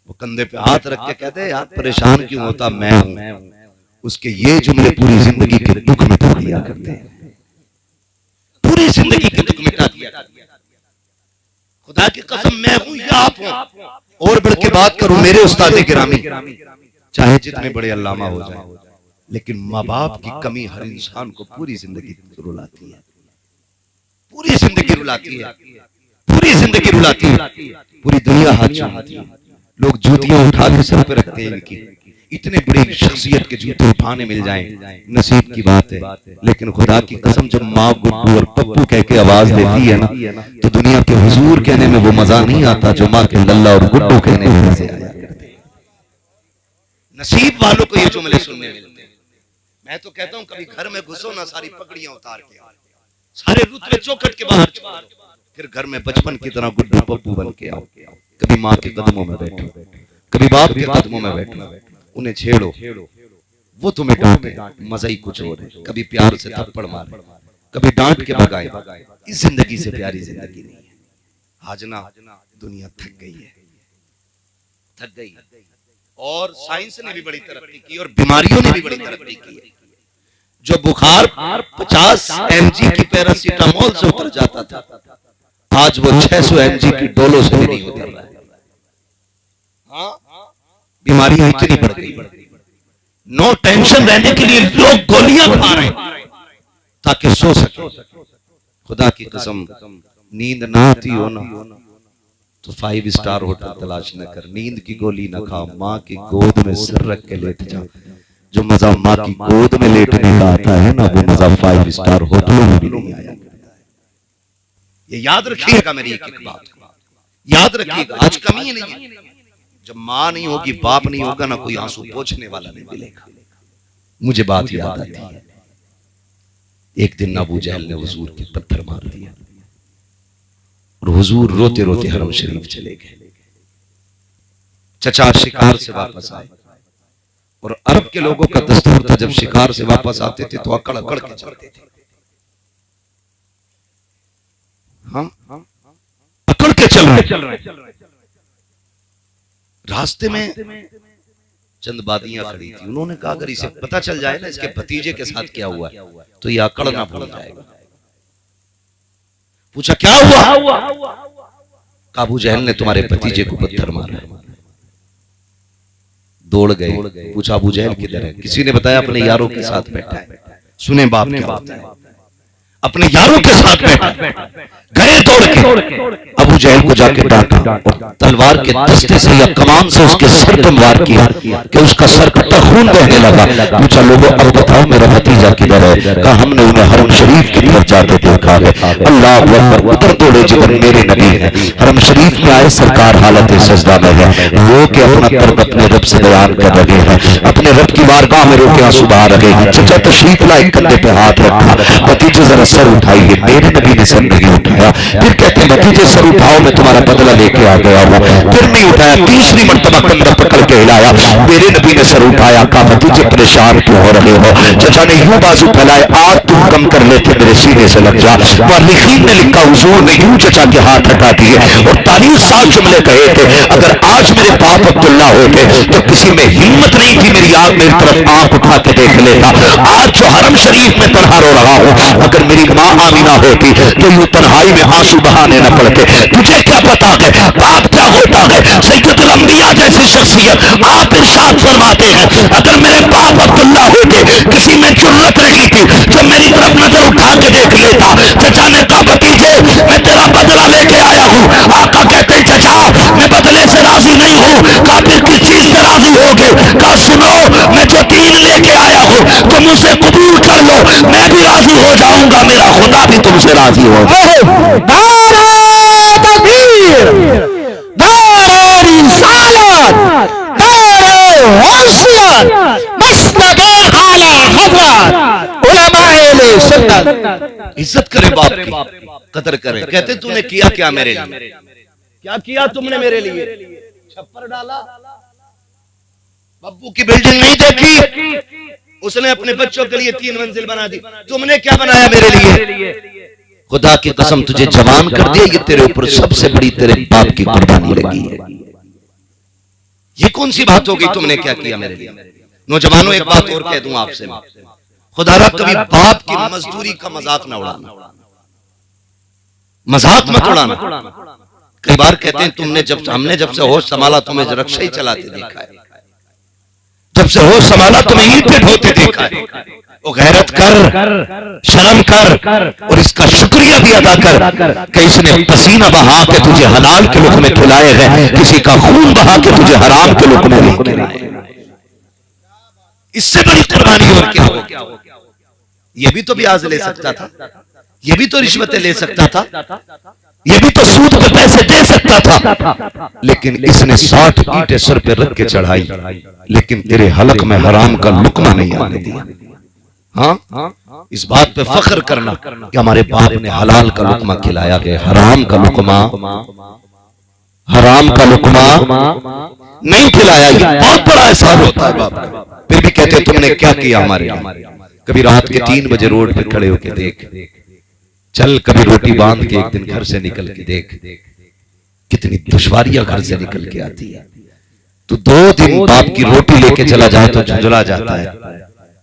वो कंधे पे हाथ रख के कहते हैं यार परेशान क्यों होता, मैं हूं। उसके ये जुमले पूरी जिंदगी के दुख मिटा दिया करते हैं, पूरी जिंदगी के दुख मिटा दिया। खुदा की कसम, मैं हूं या आप हो। और बढ़ के बात करूं मेरे उस्ताद गिरामी, चाहे जितने बड़े अल्लामा हो जाए, लेकिन माँ बाप की कमी हर इंसान को पूरी जिंदगी रुलाती है, पूरी जिंदगी रुलाती है, पूरी जिंदगी रुलाती है। पूरी दुनिया हाथ चूमती है, लोग जूतियां उठा के सर पे रखते हैं इनकी। इतने बड़ी शख्सियत के जूते उठाने मिल जाएं, नसीब की बात है। लेकिन खुदा की कसम, जब माँ गुड्डू और पप्पू कह के आवाज देती है ना, तो दुनिया के हुजूर कहने में वो मजा नहीं आता जो माँ के लल्ला और गुड्डू कहने में मजे आया करते हैं। नसीब वालों को ये जुमले सुनने मिलते हैं। मैं तो कहता हूँ कभी घर में घुसो ना, सारी पगड़ियां उतार के, सारे रुतबे चौखट के बाहर, फिर घर में बचपन की तरह गुड्डू पप्पू बन के आओ। कभी माँ के कदमों में बैठो, कभी बाप के कदमों में बैठो, उन्हें छेड़ो, वो तुम्हें डांटे, मजा ही कुछ और है। कभी प्यार से थप्पड़ मारे, कभी डांट के भगाए। इस जिंदगी से प्यारी जिंदगी नहीं है। आज ना दुनिया थक गई है, थक गई। और साइंस ने भी बड़ी तरक्की की और बीमारियों ने भी बड़ी तरक्की की है। जो बुखार 50 mg की पैरासीटामोल से उतर जाता था, आज वो 600 mg की डोलो से भी नहीं उतर रहा है। हाँ, बीमारियां इतनी बढ़ गई। नो टेंशन रहने के लिए लोग गोलियां खा रहे हैं ताकि सो सके। खुदा की कसम, नींद ना आती हो ना तो 5 स्टार होटल तलाश न कर, नींद की गोली न खा, माँ की गोद में सिर रख के लेट जा। जो मजा माँ की गोद में लेटने का आता है ना, वो मजा 5 स्टार होटलों में भी नहीं आया। ये याद रखिएगा मेरी एक एक बात, याद रखिएगा। आज कमी ही नहीं है। जब माँ नहीं होगी, बाप नहीं होगा ना, कोई आंसू पोंछने वाला नहीं मिलेगा। मुझे बात याद आती है, एक दिन अबू जहल ने हुजूर के पत्थर मार दिया और हुजूर रोते रोते हरम शरीफ चले गए। चचा शिकार से वापस आए और अरब के लोगों का दस्तूर था, जब शिकार से वापस आते थे तो अकड़ अकड़ के चलते थे। हाँ, अकड़ के चल रहे। रास्ते में चंद बादियां खड़ी थी। उन्होंने कहा अगर इसे पता चल जाए ना इसके भतीजे के साथ क्या हुआ तो ये अकड़ ना भूल जाएगा। पूछा क्या हुआ? अबू जहल ने तुम्हारे भतीजे को पत्थर मारा। दौड़ गए, पूछा अबू जहल किधर है? किसी ने बताया अपने यारों के साथ बैठा है। सुने बाप क्या होता है, अपने यारों के साथ बैठा। गए दौड़ के, अबू जहल को जाके डांटा और तलवार के दस्ते से या कमान से उसके सर पर वार किया कि उसका सर कटा, खून बहने लगा। पूछा लोगों अब बताओ मेरा भतीजा किधर है? कहा हमने उन्हें हरम शरीफ की तरफ जाते देखा है। अल्लाह अकबर, उधर दौड़े जिधर मेरे नबी है। हरम शरीफ में आए, सरकार हालत सजदा में है, रो के अपना दर्द अपने रब से बयान कर रहे हैं, अपने रब की बारगाह में रोके आंसू बहा रहे हैं। चचा तशरीफ लाए, कंधे पे हाथ रखा, भतीजे जरा सर उठाइए। मेरे नबी ने सर नहीं उठाया। फिर कहते भतीजे सर उठाओ, मैं तुम्हारा बदला लेके आ गया हूं। फिर नहीं उठाया। तीसरी मर्तबा कंधा पकड़ के हिलाया, मेरे नबी ने सर उठाया। कहा भतीजे परेशान क्यों हो रहे हो? चचा ने यूं बाजू फैलाए, आग तुम कम कर लेते मेरे सीने से लग जा। मुअल्लिफीन ने लिखा हुजूर ने यूं चचा के हाथ हटा दिए और 40 जुमले कहे थे, अगर आज मेरे बाप अब्दुल्ला होते तो किसी में हिम्मत नहीं थी मेरी आग मेरी तरफ आंख उठा के देख लेता। आज जो हरम शरीफ में तन्हा रो रहा हूं, अगर मेरी माँ आमीना होती तो यूं तन्हाई में आंसू बहाने न पड़ते। तुझे क्या पता है बाप क्या होता है? सैयदुल अंबिया जैसी शख्सियत आप इरशाद फरमाते हैं, अगर मेरे बाप अब्दुल्ला होते किसी में जुर्रत नहीं थी जो मेरी तरफ नजर उठा के देख लेता। चचा ने कहा भतीजे मैं तेरा बदला लेके आया हूँ। आका कहते चचा मैं बदले से राजी नहीं हूँ। कहा फिर किस चीज से राजी होगे? कहा सुनो मैं जो दीन लेके आया हूँ तुम उसे कबूल कर कर लो, मैं भी राजी हो जाऊंगा, मेरा खुदा भी तुमसे राजी हो जाएगा। नारे तकबीर, नारे रिसालत, नारे हैसियत, मसलके आला हज़रत उलमाए सुन्नत। इज्जत करें बाप की, कदर करें। कहते तूने किया क्या मेरे लिए, क्या किया तुमने मेरे लिए? छप्पर डाला, बब्बू की बिल्डिंग नहीं देखी, उसने अपने बच्चों के लिए 3 मंजिल बना दी। तुमने क्या बनाया मेरे लिए? खुदा की कसम तुझे जवान कर दिया, ये तेरे ऊपर सबसे बड़ी तेरे बाप की कुर्बानी लगी है। ये कौन सी बात हो गई, तुमने क्या किया मेरे लिए? नौजवानों एक बात और कह दूं आपसे, खुदा रहा कभी बाप की मजदूरी का मजाक ना उड़ाना, मजाक मत उड़ाना। कई बार कहते हैं हमने जब से होश संभाला तुम्हें रक्षा ही चलाते देखा है, जब से होश संभाला तुम्हें ईंटें ढोते देखा है। वो गैरत कर, शर्म कर और इसका शुक्रिया भी अदा कर कि इसने पसीना बहा के तुझे हलाल के लुक़मे खिलाए हैं, किसी का खून बहा के तुझे हराम के लुक़मे नहीं खिलाए। इससे बड़ी कुर्बानी और क्या हो? ये भी तो ब्याज ले सकता था, ये भी तो रिश्वतें ले सकता था, ये भी तो सूद पे पैसे दे सकता था, लेकिन इसने 60 ईंटें सर पे रख के चढ़ाई, लेकिन तेरे हलक में हराम का लुकमा नहीं आने दिया। हाँ, इस बात पे फख्र करना कि हमारे बाप ने हलाल का लुकमा खिलाया गया, हराम का लुकमा नहीं खिलाया। ये बहुत बड़ा एहसान होता है बाप का। फिर भी कहते तुमने क्या किया हमारे लिए? कभी रात के 3 बजे रोड पे खड़े होके देख, चल कभी रोटी बांध के एक दिन घर से निकल के देख, कितनी दुश्वारियां घर से निकल के आती है। तो 2 दिन बाप की रोटी लेके चला जाए तो झुंझुला जाता है,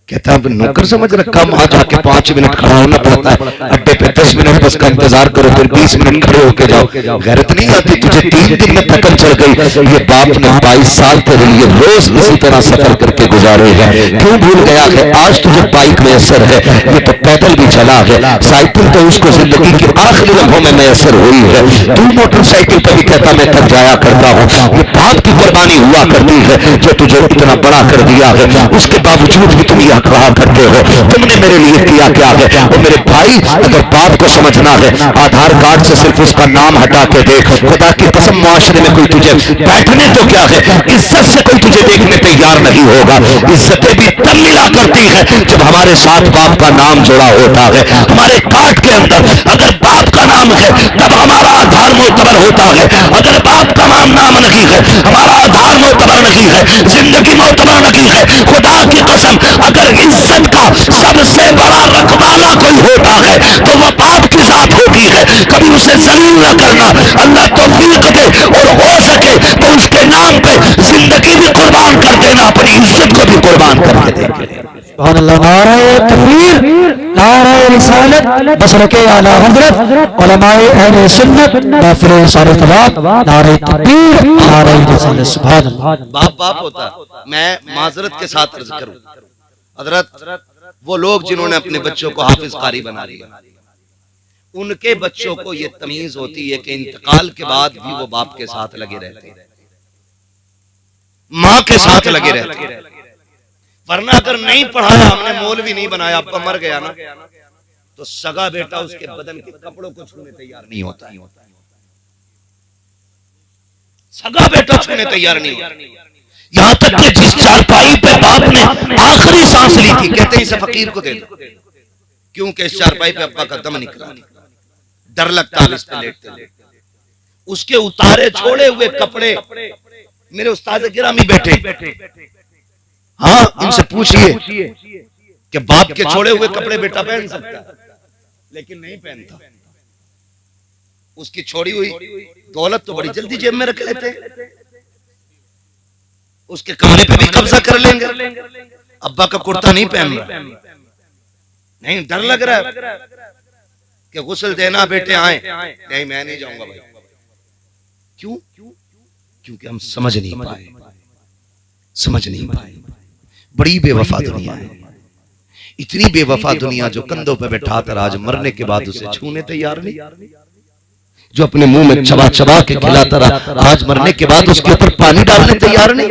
कहता है नौकर समझ रखा, वहां जाके 5 मिनट खड़ा होना पड़ता है, अड्डे पे 10 मिनट बस का इंतजार करो, फिर 20 मिनट खड़े होके जाओ। गैरत नहीं आती तुझे? 3 दिन में थकन चढ़ गई। ये बाप ने 22 साल तेरे लिए रोज इसी तरह सफर करके गुजारे हैं, क्यों भूल गया है? आज तुझे बाइक में असर है, ये तो पैदल भी चला है, साइकिल तो उसको जिंदगी के आखिरी लम्हों में मैसर हुई है। तू मोटरसाइकिल पर भी कहता मैं थक जाया करता हूँ। ये बाप की कुर्बानी हुआ करती है जो तुझे इतना बड़ा कर दिया है, उसके बावजूद भी तुम कहा करते हो तुमने मेरे लिए किया क्या है? और मेरे भाई, अगर बाप को समझना है, आधार कार्ड से सिर्फ उसका नाम हटा के देख। खुदा की कसम, मुआशरे में कोई तुझे बैठने तो क्या है, इज्जत से कोई तुझे देखने तैयार नहीं होगा। इज्जतें भी तब मिला करती है जब हमारे साथ बाप का नाम जुड़ा होता है। हमारे कार्ड के अंदर अगर बाप का नाम है तब हमारा आधार मोतबर होता है, अगर बाप का नाम नहीं है हमारा आधार मोतबर नहीं है, जिंदगी मोतबर नहीं है। खुदा की कसम, अगर इज्जत का सबसे बड़ा रखवाला कोई होता है तो वह बाप की जात होती है। कभी उसे जलील न करना, अल्लाह तौफीक दे और हो सके तो उसके नाम पे जिंदगी भी कुर्बान कर देना, अपनी इज्जत को भी कुर्बान करके देना। सुभान अल्लाह। नारे तकबीर, नारे रिसालत, मसलके आला हज़रत उलमाए अहले सुन्नत, नाफिले सारे तवाब, नारे तकबीर, नारे रिसालत। सुभान अल्लाह। बाप होता। मैं माजरत के साथ अर्ज करूं, हजरत वो लोग जिन्होंने अपने बच्चों को हाफिज कारी बना लिया, उनके बच्चों को ये तमीज होती है कि इंतकाल के बाद भी वो बाप के साथ लगे रहते हैं, माँ के साथ लगे रहते हैं। वरना अगर नहीं पढ़ाया, हमने मौलवी नहीं बनाया, अब्बा मर गया ना, तो सगा बेटा उसके बदन के कपड़ों को छूने तैयार नहीं होता। सगा बेटा छूने तैयार नहीं होता। यहां तक कि जिस चारपाई पे बाप ने आखिरी सांस ली थी, कहते इसे फकीर को दे दो, क्योंकि इस चारपाई पे अब्बा का दम निकला, डर लगता है इस पे लेटते। उसके उतारे छोड़े हुए कपड़े, मेरे उस्ताद गिरामी बैठे, हाँ इनसे पूछिए कि बाप के छोड़े हुए कपड़े बेटा पहन सकता है, लेकिन नहीं पहनता। उसकी छोड़ी हुई दौलत तो बड़ी जल्दी जेब में रख लेते, उसके कमरे पे भी कब्जा कर लेंगे। अब्बा का कुर्ता नहीं पहन रहा, नहीं डर लग रहा है कि गुस्ल देना बेटे आए, नहीं मैं नहीं जाऊंगा भाई। क्यों? क्योंकि हम समझ नहीं पाए। बड़ी बेवफा दुनिया है, इतनी बेवफा दुनिया जो कंधों पे बैठा कर आज मरने के बाद उसे छूने तैयार नहीं, जो अपने मुंह में चबा चबा के खिलाता रहा, आज मरने के बाद उसके ऊपर पानी डालने तैयार नहीं।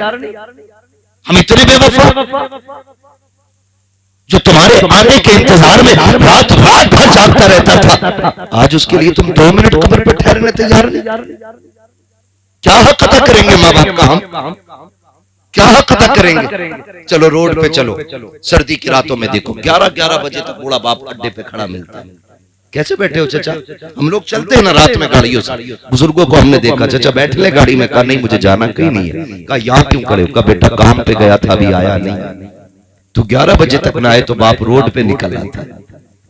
हम इतने बेवफा। जो तुम्हारे आने के इंतजार में रात रात भर जागता रहता था, आज उसके लिए तुम 2 मिनट कब्र पर ठहरने तैयार नहीं। क्या हक अदा करेंगे माँ बाप का हम? क्या हक अदा करेंगे? चलो रोड पे चलो, सर्दी की रातों में देखो 11-11 बजे तक बूढ़ा बाप अड्डे पे खड़ा मिलता है। कैसे बैठे हो चाचा? हम लोग चलते हैं ना रात में गाड़ियों से, बुजुर्गों को हमने देखा, चाचा बैठ ले गाड़ी में। कहा नहीं मुझे जाना कहीं नहीं है। कहा यहाँ क्यों खड़े हो? कहा बेटा काम पे गया था अभी आया नहीं। तो 11 बजे तक ना आए तो बाप रोड पे निकल आता,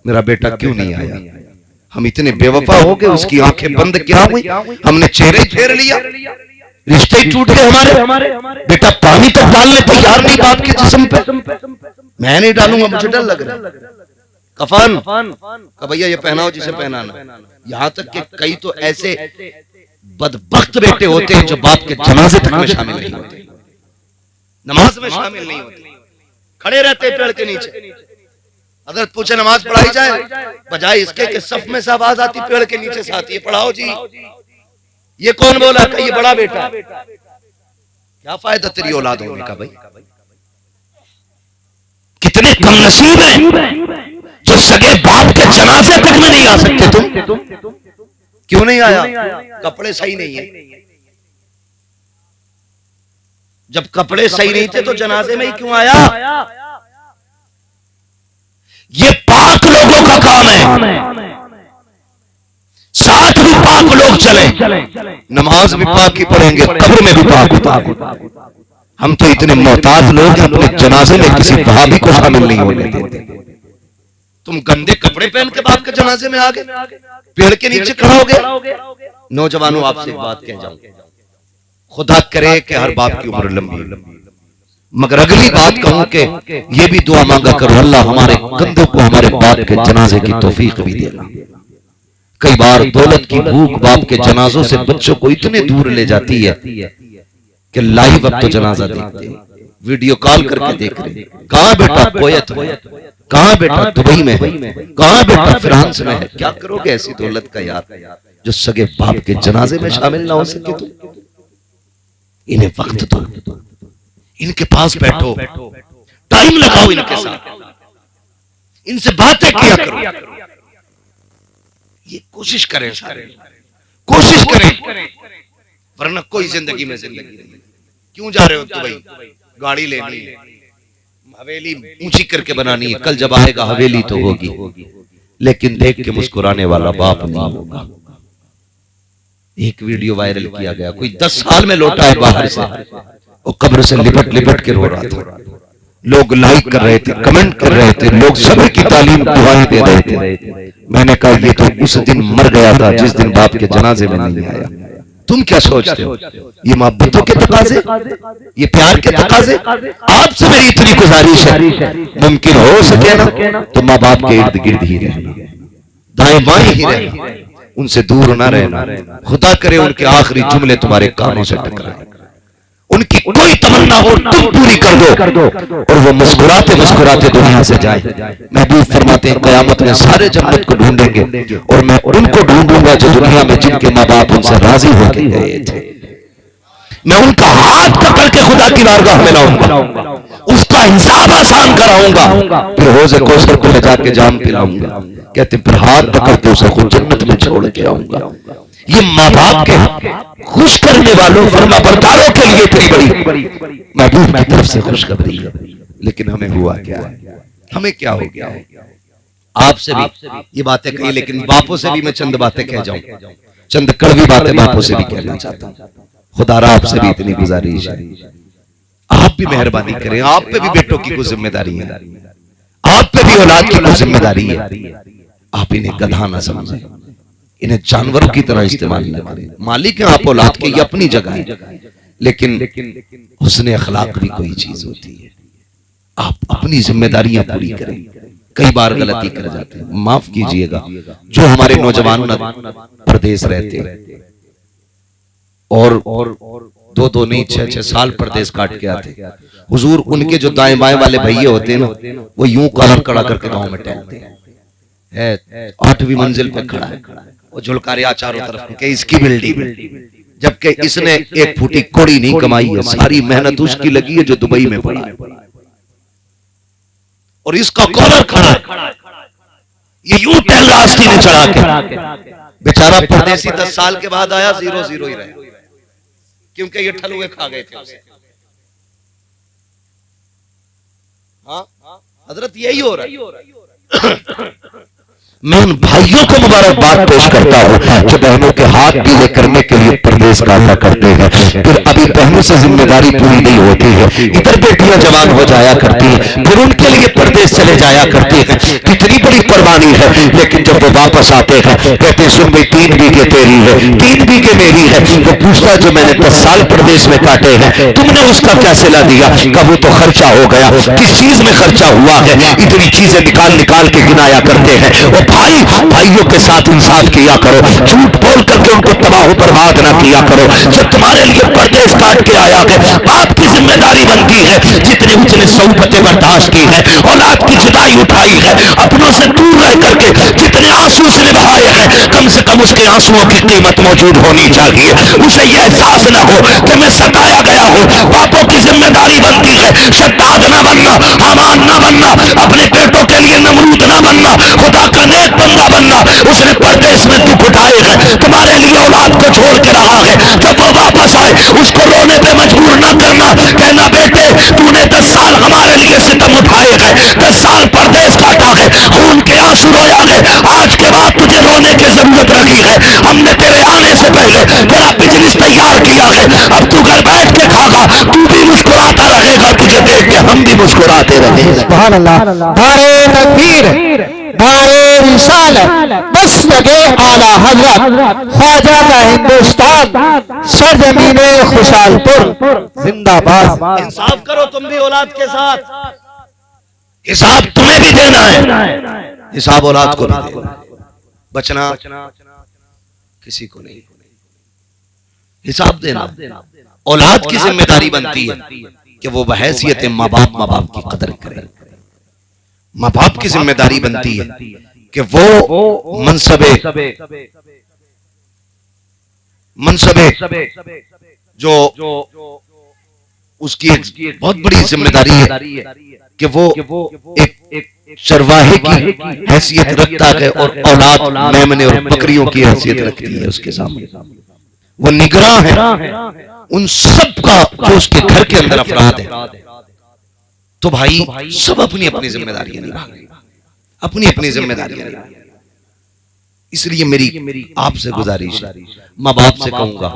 मेरा बेटा क्यों नहीं आया? हम इतने बेवफा हो गए, उसकी आंखें बंद क्या हुई, हमने चेहरे फेर लिया, रिश्ते ही टूट गए हमारे। बेटा पानी तक डालने तैयार नहीं बाप के जिस्म पे। मैं नहीं डालूंगा, मुझे डर लग रहा है। कफन का भैया ये पहनाओ जिसे पहनाना। यहां तक कि कई तो ऐसे बदबख्त बेटे होते हैं जो बाप के जनाजे तक में शामिल नहीं होते, नमाज में शामिल नहीं होते, खड़े रहते पेड़ के नीचे। हजरत पूछे नमाज पढ़ाई जाए, बजाय इसके कि सफ में से आवाज आती पेड़ के नीचे से आती है, पढ़ाओ जी। ये कौन बोला? कि ये बड़ा बेटा। क्या फायदा तेरी औलाद होने का भाई? कितने कम नसीब हैं जो सगे बाप के जनाजे तक में नहीं आ सकते। तुम क्यों नहीं आया? कपड़े सही नहीं है। जब कपड़े सही नहीं थे तो जनाजे में ही क्यों आया? ये पाक लोगों का काम है, साथ भी पाक लोग चले, नमाज भी पाक ही पढ़ेंगे, कब्र में भी पाक। हम तो इतने मोहताज लोग हैं, अपने जनाजे में किसी भाभी को शामिल नहीं होने देते। तुम गंदे कपड़े पहन के बाप के जनाजे में आ गए, पेड़ के नीचे खड़ा हो गए। नौजवानों आपसे एक बात कह जाऊं, खुदा करे कि हर बाप की उम्र लंबी, मगर अगली बात कहूं कि ये भी दुआ मांगा करो अल्लाह हमारे कंधों को हमारे बाप के जनाजे की तौफीक भी देगा। कई बार दौलत की भूख बाप के जनाजों से बच्चों को इतने दूर ले जाती है कि लाइव अब तो जनाजा देखते हैं, वीडियो कॉल करके देख रहे। कहां बेटा? कोयत में। कहां बेटा? दुबई में है। कहां बेटा? फ्रांस में है। क्या करोगे ऐसी दौलत का यार, जो सगे बाप के जनाजे में शामिल ना हो सके? तो इन्हें वक्त दो, इनके पास बैठो, टाइम लगाओ इनके साथ, इनसे बातें किया करो। ये कोशिश करें, सारे कोशिश करें, वरना कोई जिंदगी में जिंदगी नहीं। क्यों जा रहे हो दुबई? गाड़ी लेनी है, हवेली ऊंची करके बनानी है, कल जब आएगा हवेली तो होगी, लेकिन देख के मुस्कुराने वाला बाप नहीं होगा। एक वीडियो वायरल किया गया, कोई 10 साल में लौटा है बाहर से, वो कब्र से लिपट लिपट के रो रहा था। लोग लाइक कर रहे थे, कमेंट कर रहे थे, लोग सब्र की तालीम दुआएं दे रहे थे। मैंने कहा ये तो उस दिन मर गया था जिस दिन बाप के जनाजे में नहीं आया। तुम क्या सोचते हो? ये मोहब्बतों के तकाजे, ये प्यार के तकाजे। आपसे मेरी इतनी गुजारिश है, मुमकिन हो सके ना तो माँ बाप के इर्द गिर्द ही रहना, दाएं बाएं ही रहना, उनसे दूर ना रहना। खुदा करे उनके आखिरी जुमले तुम्हारे कानों से टकराए, उनकी कोई तमन्ना हो तुम पूरी कर दो और वो मुस्कुराते मुस्कुराते दुनिया से जाए। महबूब फरमाते हैं क़यामत में सारे जन्नत को ढूंढेंगे और मैं उनको ढूंढूंगा जो दुनिया में जिनके माँ बाप उनसे राजी होकर गए थे। मैं उनका हाथ पकड़ के खुदा की बारगाह में लाऊंगा, उसका हिसाब आसान कराऊंगा, फिर हौज़े कौसर को ले जाके जाम पिलाऊंगा। कहते फिर हाथ पकड़ के उसे खुद जन्नत में छोड़ के आऊंगा। ये माँ बाप के खुश करने वालों फरमा बरदारों के लिए इतनी बड़ी महबूब की तरफ से खुशखबरी। लेकिन हमें हुआ क्या? हमें क्या हो गया? आपसे भी ये बातें कही, लेकिन बापों से भी मैं चंद बातें कह जाऊं, चंद कड़वी बातें बापों से भी कहना चाहता हूं। खुदारा आपसे भी इतनी गुजारिश है, आप भी मेहरबानी करें। आप पे भी बेटों की कुछ जिम्मेदारी है, आप पे भी औलाद की कुछ जिम्मेदारी है। आप इन्हें गधा ना समझें, इन्हें जानवरों की तरह इस्तेमाल न करें। मालिक है आप औलाद के, ये अपनी जगह है, लेकिन हुस्न अखलाक भी कोई चीज होती है। आप अपनी जिम्मेदारियां पूरी करें। कई बार गलती कर जाते हैं, माफ कीजिएगा। जो हमारे नौजवान प्रदेश रहते हैं और 2-2 नहीं 6-6 साल प्रदेश काट के आते, हुजूर उनके जो दाएं बाएं वाले भैया होते हैं ना, वो यूं कॉलर कड़ा करके गांव में टहलते हैं। 8वीं मंजिल पे खड़ा है, वो झुलका रहा चारों तरफ के इसकी बिल्डिंग, जबकि इसने 1 फुटी कौड़ी नहीं कमाई है, सारी मेहनत उसकी लगी है जो दुबई में पड़ा है। और इसका कॉलर खड़ा है, ये यूं टहल रहा आस्तीन में चढ़ा के। बेचारा परदेसी 10 साल के बाद आया, 0-0 ही रहे, क्योंकि ये ठलुए खा गए थे उसे। हाँ हजरत यही हो रहा है। मैं उन भाइयों को मुबारकबाद पेश करता हूँ जो बहनों के हाथ पीले करने के लिए परदेश काटा करते हैं, फिर अभी बहनों से जिम्मेदारी पूरी नहीं होती है, इधर बेटियां जवान हो जाया करती हैं, फिर उनके लिए परदेश चले जाया करती हैं। कितनी बड़ी कुर्बानी है, लेकिन जब वो वापस आते हैं कहते हैं सुन भाई 3 बीघे तेरी है, 3 बीघे मेरी है। वो पूछता है जो मैंने 10 साल प्रदेश में काटे हैं तुमने उसका क्या सिला दिया? कब तो खर्चा हो गया। किस चीज में खर्चा हुआ है? इतनी चीजें निकाल निकाल के गिनाया करते हैं। वो भाई भाइयों के साथ इंसाफ किया करो, झूठ बोल करके उनको तबाह बर्बाद ना किया करो। जब तुम्हारे लिए परदेश काट के आया है, आपकी जिम्मेदारी बनती है जितने उसने सोबतें बर्दाश्त की है, औलाद की जुदाई उठाई है, अपनों से दूर रह करके जितने आंसू उसने बहाए हैं, कम से कम उसके आंसुओं की कीमत मौजूद होनी चाहिए। उसे यह एहसास ना हो कि मैं सताया गया हूं। बापों की जिम्मेदारी बनती है शद्दाद ना बनना, हामान ना बनना, अपने बेटों के लिए नमरूद ना बनना, खुदा का नेक बंदा बनना। उसने परदेश में दुख उठाए हैं, तुम्हारे लिए औलाद को छोड़ के रहा है। जब वो वापस आए उसको रोने पे मजबूर ना करना, कहना बेटे तूने 10 साल हमारे लिए सितम उठाए हैं, 10 साल परदेश काटा है, खून के आंसू रोया है, आज के बाद तुझे रोने की जरूरत रखी है। हमने तेरे आने से पहले तेरा बिजनेस तैयार किया है, अब तू घर बैठ के खागा, तू भी मुस्कुराता रहेगा, तुझे देख के हम भी मुस्कुराते रहेंगे। सुभान अल्लाह। नारे तकबीर, नारे रिसालत, मसलके आला हजरत, ख्वाजा का हिंदुस्तान, सरजमीने खुशालपुर जिंदाबाद। इंसाफ करो तुम भी औलाद के साथ, हिसाब तुम्हें भी देना है, हिसाब औलाद को भी देना है। बचना किसी को नहीं, हिसाब देना। औलाद की जिम्मेदारी बनती है कि वो बहैसियत माँ बाप की कदर करे। माँ बाप की जिम्मेदारी बनती है कि वो मनसबे जो उसकी एक बहुत बड़ी जिम्मेदारी है कि वो एक चरवाहे की हैसियत रखता है और औलाद मेमने और बकरियों की हैसियत रखती है उसके सामने। वो निगरान है उन सब का जो उसके घर के अंदर अफराद है। तो भाई सब अपनी अपनी जिम्मेदारियां निभाएं, अपनी अपनी जिम्मेदारियां निभाएं। इसलिए मेरी आपसे गुजारिश है, माँ बाप से कहूंगा,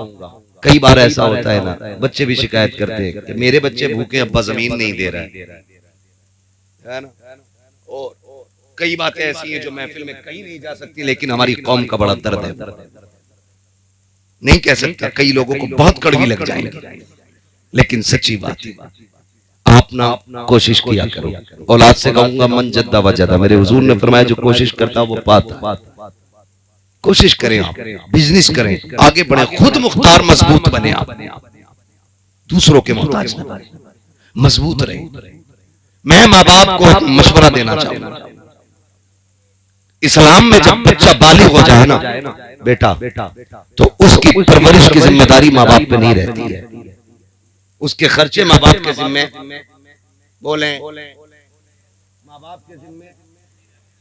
कई बार ऐसा होता है ना, बच्चे भी शिकायत करते हैं कि मेरे बच्चे भूखे, अब्बा जमीन नहीं दे रहा है ना। और कई बातें ऐसी हैं जो महफिल में कहीं नहीं जा सकती, लेकिन हमारी कौम का बड़ा दर्द है, नहीं कह सकता, कई लोगों को बहुत कड़वी लग जाएगी, लेकिन सच्ची बात है। आप ना कोशिश किया करो। औलाद से कहूंगा मन जद्दा वजदा, मेरे हुजूर ने फरमाया जो कोशिश करता वो पाता। कोशिश करें, आप बिजनेस करें, आगे बढ़े, खुद मुख्तार मजबूत बने, आप दूसरों के मोहताज न बने, मजबूत रहे। मैं माँ बाप को मशवरा देना चाहूंगा, इस्लाम में जब बच्चा बालिग हो जाए ना बेटा, तो उसकी परवरिश की जिम्मेदारी माँ बाप पे नहीं रहती है, उसके खर्चे माँ बाप के जिम्मे, बोले माँ बाप के जिम्मे।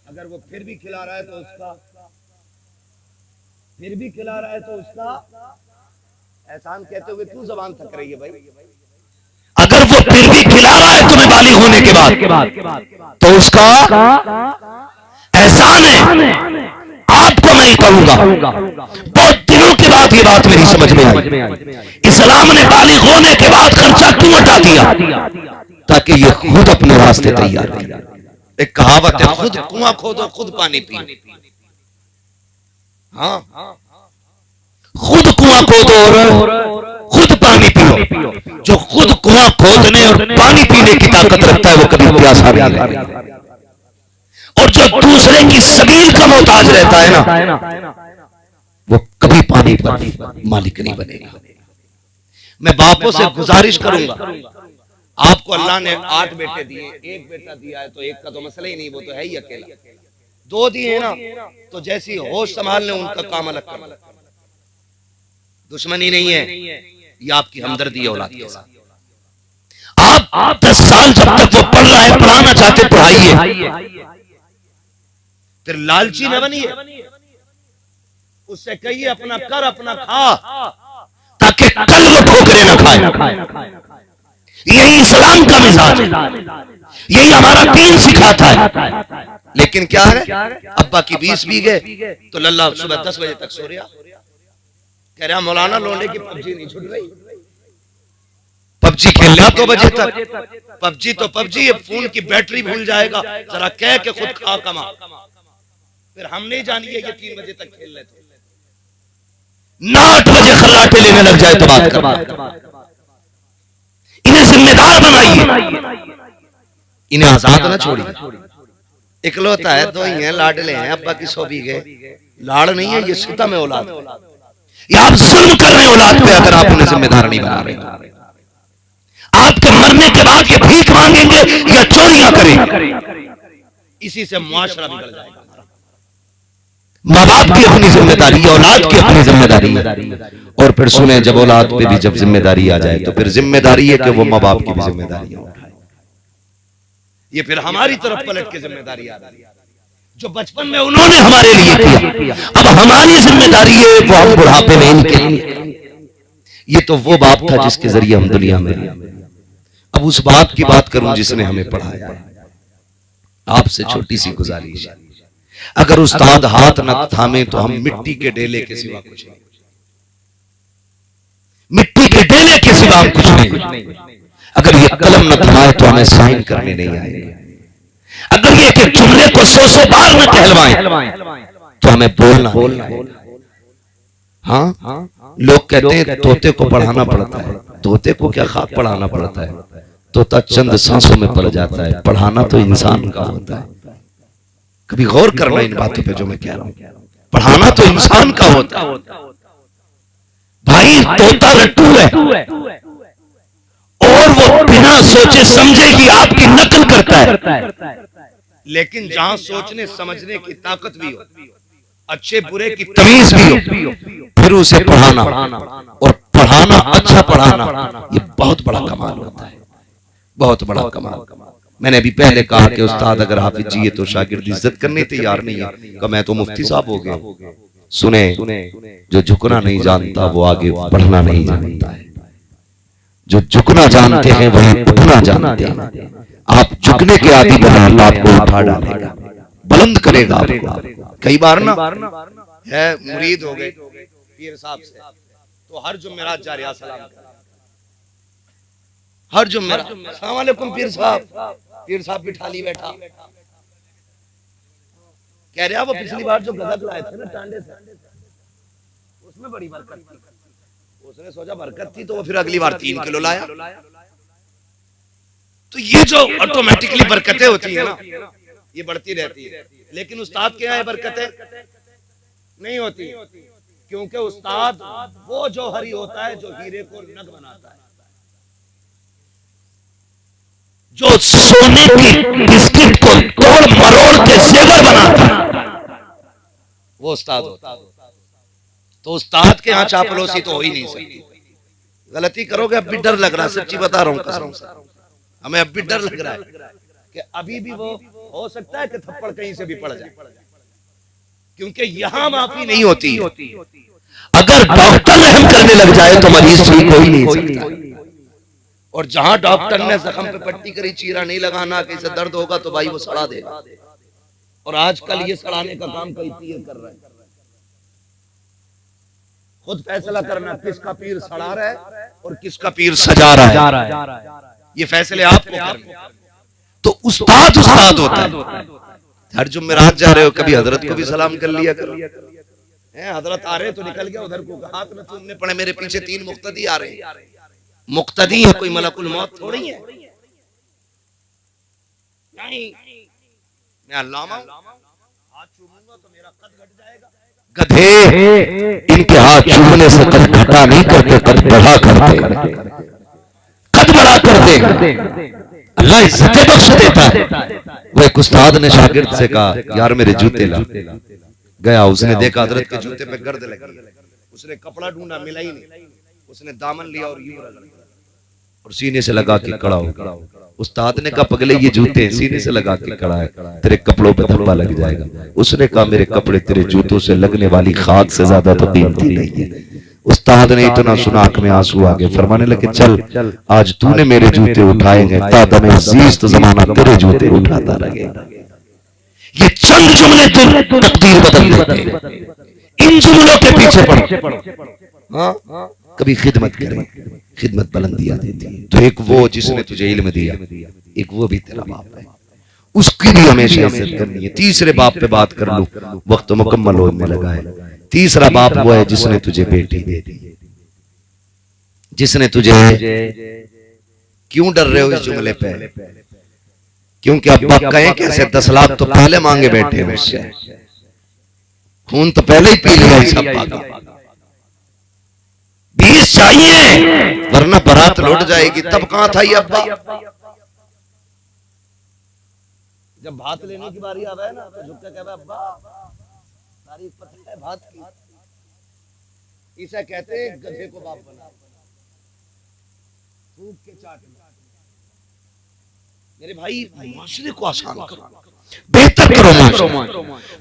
अगर वो फिर भी खिला रहा है तो उसका, फिर भी खिला रहा है तो उसका एहसान कहते हुए क्यों जबान थक रही है भाई? अगर वो फिर भी खिला रहा है तुम्हें बालिग होने के बाद तो उसका एहसान है। आपको मैं कहूंगा, बहुत दिनों के बाद ये बात मेरी समझ में आई, इस्लाम ने बालिग होने के बाद खर्चा क्यों हटा दिया? ताकि ये खुद अपने रास्ते तैयार करे। एक कहावत है, खुद कुआं खोदो खुद पानी पियो। हाँ, खुद कुआं खोदो और खुद पानी पियो। जो खुद कुआं खोदने और पानी पीने की ताकत रखता है वो कभी प्यासा नहीं रहेगा, और जो दूसरे की सबील का मोहताज रहता है ना वो कभी पानी पर मालिक नहीं बनेगा। मैं बापों से गुजारिश करूंगा, आपको अल्लाह ने 8 बेटे दिए, एक बेटा दिया है तो एक का तो मसला ही नहीं, वो तो है ही अकेला। 2 दिए ना तो जैसी होश संभालने उनका काम अलग कर। दुश्मनी नहीं है, ये आपकी हमदर्दी है औलाद के साथ। आप 10 साल जब तक वो पढ़ रहा है, पढ़ाना चाहते पढ़ाइए, फिर लालची न बनिए, उससे कहिए अपना कर अपना खा, ताकि कल वो ठोकरे न खाए। यही इस्लाम का मिजाज है, यही हमारा दीन सिखाता है। लेकिन क्या है, अब्बा की 20 बीघे तो लल्ला सुबह 10 बजे तक सो रहा, कह रहा मौलाना लोंडे की पबजी नहीं छूट रही, पबजी खेल रहा 2 बजे तक। पबजी तो पबजी, ये फोन की बैटरी भूल जाएगा, जरा कह के खुद खा कमा। फिर हम नहीं जानिए ये 3 बजे तक खेल रहे थे, 8 बजे खल्लाटे लेने लग जाए तो बात कर। इन्हें जिम्मेदार बनाइए, इन्हें आजाद ना छोड़िए। इकलौता है, 2 ही हैं, लाडले हैं, अब्बा की 100 बीघे, लाड़ नहीं है, ये सितम है औलाद, ये आप जुल्म कर रहे हैं औलाद पे अगर आप उन्हें जिम्मेदार नहीं बना रहे। आपके मरने के बाद ये भीख मांगेंगे या चोरियां करेंगे, इसी से मुआशरा बिगड़ जाएगा। माँ बाप की अपनी जिम्मेदारी, औलाद की अपनी जिम्मेदारी है। और फिर सुने, जब औलाद पे भी जब जिम्मेदारी आ जाए तो फिर जिम्मेदारी है कि वो माँ बाप की भी जिम्मेदारी उठाए। ये फिर हमारी तरफ पलट के जिम्मेदारी आ रही है, जो बचपन में उन्होंने हमारे लिए किया, अब हमारी जिम्मेदारी है वो हम बुढ़ापे में इनके लिए। ये तो वो बाप था जिसके जरिए हम दुनिया में, अब उस बाप की बात करूं जिसने हमें पढ़ाया। आपसे छोटी सी गुजारिश, अगर उस्ताद हाथ न थामे तो हम मिट्टी के डेले के सिवा कुछ नहीं, मिट्टी के डेले के सिवा हम कुछ नहीं। अगर ये कलम न थमाए तो हमें साइन करने नहीं आएंगे, अगर ये एक जुमले को 100 बार न कहलवाएं तो हमें बोलना है। हाँ, लोग कहते हैं तोते को पढ़ाना पड़ता है, तोते को क्या खाक पढ़ाना पड़ता है, तोता चंद सांसों में पड़ जाता है, पढ़ाना तो इंसान का होता है। कभी गौर करना इन बातों पे जो मैं कह रहा हूं, पढ़ाना तो इंसान का होता है। भाई तोता लट्टू है और वो बिना सोचे समझे ही आपकी नकल करता है, लेकिन जहां सोचने समझने की ताकत भी हो, अच्छे बुरे की तमीज भी हो, फिर उसे पढ़ाना और पढ़ाना, अच्छा पढ़ाना, ये बहुत बड़ा कमाल होता है, बहुत बड़ा कमाल। मैंने अभी पहले कहा कि उस्ताद अगर हाफिज जी है तो शागिर्द इज्जत करने तैयार नहीं है, कि मैं तो मुफ्ती साहब हो गया। सुने, जो झुकना नहीं जानता वो आगे बढ़ना नहीं जानता है, जो झुकना जानते हैं वही उठना जानते हैं। आप झुकने के आदि बना, अल्लाह आपको उठा डालेगा, बुलंद करेगा आपको। कई बार ना है मुरीद हो गए पीर साहब से, तो हर जुमेरात जा रहा सलाम कर, हर जुमेरात अस्सलाम वालेकुम पीर साहब। पीर साहब बिठा ली बैठा, कह रहा वो पिछली बार जो गदक लाए थे ना टांडे से, उसमें बड़ी बरकत थी। उसने सोचा बरकत थी तो वो फिर अगली बार 3 किलो लाया। तो ये जो ऑटोमेटिकली बरकतें होती है ना, ये बढ़ती रहती है। लेकिन उस्ताद के यहाँ बरकतें नहीं होती, क्योंकि उस्ताद वो जौहरी होता है जो हीरे को नग बनाता है, जो सोने की बिस्किट को तोड़ मरोड़ के जेवर बनाता है, वो उस्ताद होता है। तो उस्ताद के यहाँ चापलूसी तो हो ही नहीं सकती। गलती करोगे अब भी डर लग रहा है, सच्ची बता रहा हूँ कसम से, हमें अब भी डर लग रहा है कि अभी भी वो हो सकता है कि थप्पड़ कहीं से भी पड़ जाए, क्योंकि यहाँ माफी नहीं होती। अगर डॉक्टर रहम करने लग जाए तो मरीज ठीक हो ही नहीं सकता। और जहां डॉक्टर ने जख्म पे पट्टी करी, चीरा नहीं लगाना, कहीं दर्द होगा तो भाई वो सड़ा देगा। और आजकल ये सड़ाने का काम कई पीर कर रहे हैं। खुद फैसला करना किसका पीर सड़ा रहा है और किसका पीर सजा रहा है, ये फैसले आपको करने। तो उस्ताद उस्ताद होता है। हर जुमेरात जा रहे हो, कभी हजरत को भी सलाम कर लिया करो। हजरत आ रहे तो निकल गया उधर को, हाथ में तुमने पड़े, मेरे पीछे 3 मुक्तदी आ रहे हैं। मुक्तदी है, कोई मलकुल मौत थोड़ी है। नहीं, मैं अल्लामा हाथ चूमूंगा तो मेरा कद घट जाएगा। गधे, इनके हाथ चूमने से कद घटा नहीं करते, कद बढ़ा करते, कद बढ़ा करते। अल्लाह इज्जतें बख्श देता है। वो एक उस्ताद ने शागिर्द से कहा, यार मेरे जूते ला। गया, उसने देखा हजरत के जूते पे गर्द लगी, उसने कपड़ा ढूंढा, मिला ही नहीं। उसने दामन लिया और यूं रगड़, और सीने से लगा के खड़ा हो गया। उस्ताद ने कहा पगले ये जूते हैं, सीने से लगा के खड़ा है, तेरे कपड़ों पे धब्बा लग जाएगा। उसने कहा मेरे कपड़े तेरे जूतों से लगने वाली खाक से ज्यादा तो कीमती नहीं है। उस्ताद ने इतना सुना आंख में आंसू आ गए, फरमाने लगे चल आज तूने मेरे जूते उठाएंगे, तादमे अजीज तो जमाना तेरे जूते उठाता रहेगा। ये चंद जुमले तो तकदीर बदल देते। इन जुमलों के पीछे पड़ो। हाँ कभी खिदमत करें, खिदमत बुलंदियां देती है। तो एक वो जिसने तुझे इल्म दिया, एक वो भी तेरा बाप है, उसकी भी हमेशा इज्जत करनी है। तीसरे बाप पे बात कर लूं, वक्त मुकम्मल होने लगा है। तीसरा बाप वो है जिसने तुझे बेटी दे दी, जिसने तुझे, क्यों डर रहे हो इस जुमले पे? क्योंकि अब्बा कहें कैसे 10 लाख तो पहले मांगे बैठे मुझसे, खून तो पहले ही पी लिया इस अब्बा का, 20 चाहिए वरना बारात लौट जाएगी। तब कहां था ये अब्बा? जब भात लेने की बारी आवे ना तो झुक के कहवे अब्बा तारीफ पता है भात की। इसे कहते हैं गधे को बाप बना, फूक के चाटना। मेरे भाई माशरे को आसान करो, बेहतर करो माशरा।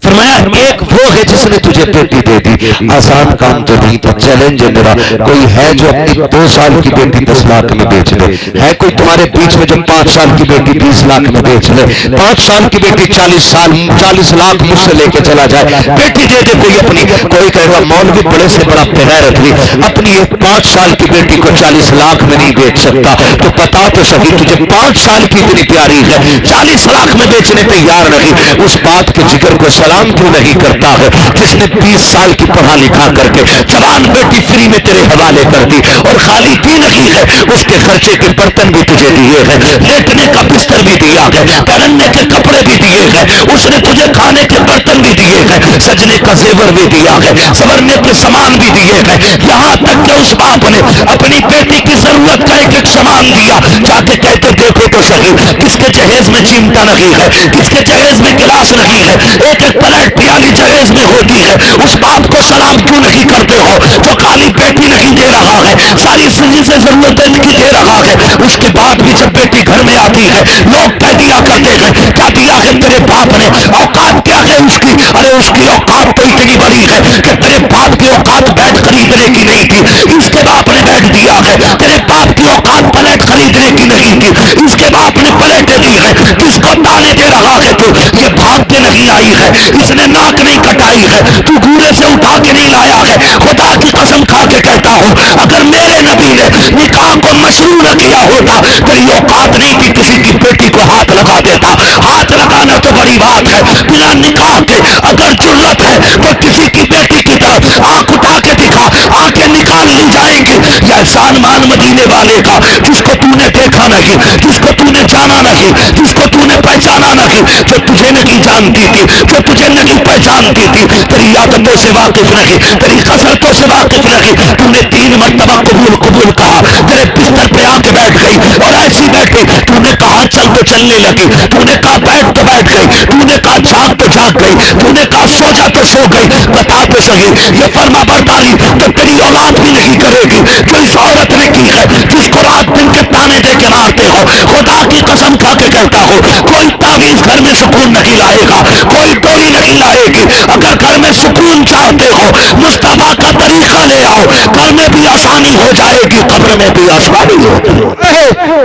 फरमाया एक वो है जिसने तुझे बेटी दे दी। आसान काम तो नहीं था, चैलेंज है मेरा। कोई है जो अपनी 2 साल की बेटी 10 लाख में बेच ले? है कोई तुम्हारे बीच में जो 5 साल की बेटी 20 लाख में बेच ले? 5 साल की बेटी 40 लाख मुझसे लेके चला जाए, बेटी दे दे कोई अपनी। कोई कहेगा मौलवी बड़े से बड़ा बेगैरत हुई, अपनी एक 5 साल की बेटी को 40 लाख में नहीं बेच सकता। तो बता तो सही तुझे 5 साल की इतनी प्यारी है, 40 लाख में बेचने तैयार नहीं, उस बात के जिक्र को सलाम क्यों नहीं करता है जिसने 20 साल की पढ़ा लिखा करके जवान बेटी फ्री में तेरे हवाले कर दी। और खाली दी नहीं है, उसके खर्चे के बर्तन भी तुझे दिए हैं, लेटने का बिस्तर भी दिया है, पहनने के कपड़े भी दिए हैं, उसने तुझे खाने के बर्तन भी दिए हैं, सजने का जेवर भी दिया है, संवरने के सामान भी दिए हैं। यहाँ तक कि उस बाप ने अपनी बेटी की जरूरत का एक सामान दिया। जाके कहते देखो तो सही किसके जहेज में चिमटा नहीं है, किसके जहेज में गिलास नहीं है, एक एक प्लेट प्याली जहेज में होती है। उस बाप को सलाम क्यों नहीं करते हो जो खाली बेटी नहीं दे रहा है, सारी से जरूरतें नहीं दे रहा है। उसके बाद भी जब बेटी घर में आती है लोग कह दिया करते हैं क्या दिया है तेरे बाप ने, औकात क्या है उसकी? अरे उसकी औकात तो इतनी बड़ी है कि तेरे बाप की औकात बैठ खरीदने की नहीं थी, इसके बाप ने बैठ दिया है। तेरे बाप की औकात प्लेट खरीदने की नहीं थी, इसके बाप ने प्लेटें दी है। किसको ताने दे रहा है तू? ये भाग के नहीं आई है, इसने नाक नहीं कटाई है, तू घूरे से उठा के नहीं लाया है। खुदा की कसम खा के कहता हूं अगर मेरे नबी ने निकाह को मशरू न किया होता तेरी औकात नहीं कि किसी की बेटी को हाथ लगा देता। हाथ लगाना तो बड़ी बात है, बिना निकाह के अगर जुर्रत है तो किसी की बेटी की तरफ आंख उठा के दिखा, आंखें निकाल ली जाएंगी। यह एहसान मान मदीने वाले का जिसको तूने देखा नहीं, जिसको तूने जाना नहीं, जिसको तूने पहचाना नहीं, जो तुझे नहीं जानती थी, जो तुझे नहीं पहचानती थी, तेरी आदतों से वाकिफ नहीं, तेरी कसरतों से वाकिफ नहीं। तूने 3 मरतबा कबूल कबूल कहा, तेरे बिस्तर पे आके बैठ गई और ऐसी बैठी। तूने कहा चल तो चलने लगी, तूने कहा बैठ तो बैठ गई, तूने कहा जाग तो जाग गई, तूने कहा सो जा तो सो गई। बता तो सही ये फर्मा बरदारी तो तेरी औलाद भी नहीं करेगी जो इस औरत ने की है, जिसको रात दिन के ताने दे के मारते हो। खुदा की कसम खा के कहता हो कोई तावीज घर में सुकून नहीं लाएगा, कोई डोरी नहीं लाएगी। अगर घर में सुकून चाहते हो मुस्तफा का तरीका ले आओ, घर में भी आसानी हो जाएगी, कब्र में भी आसानी होगी।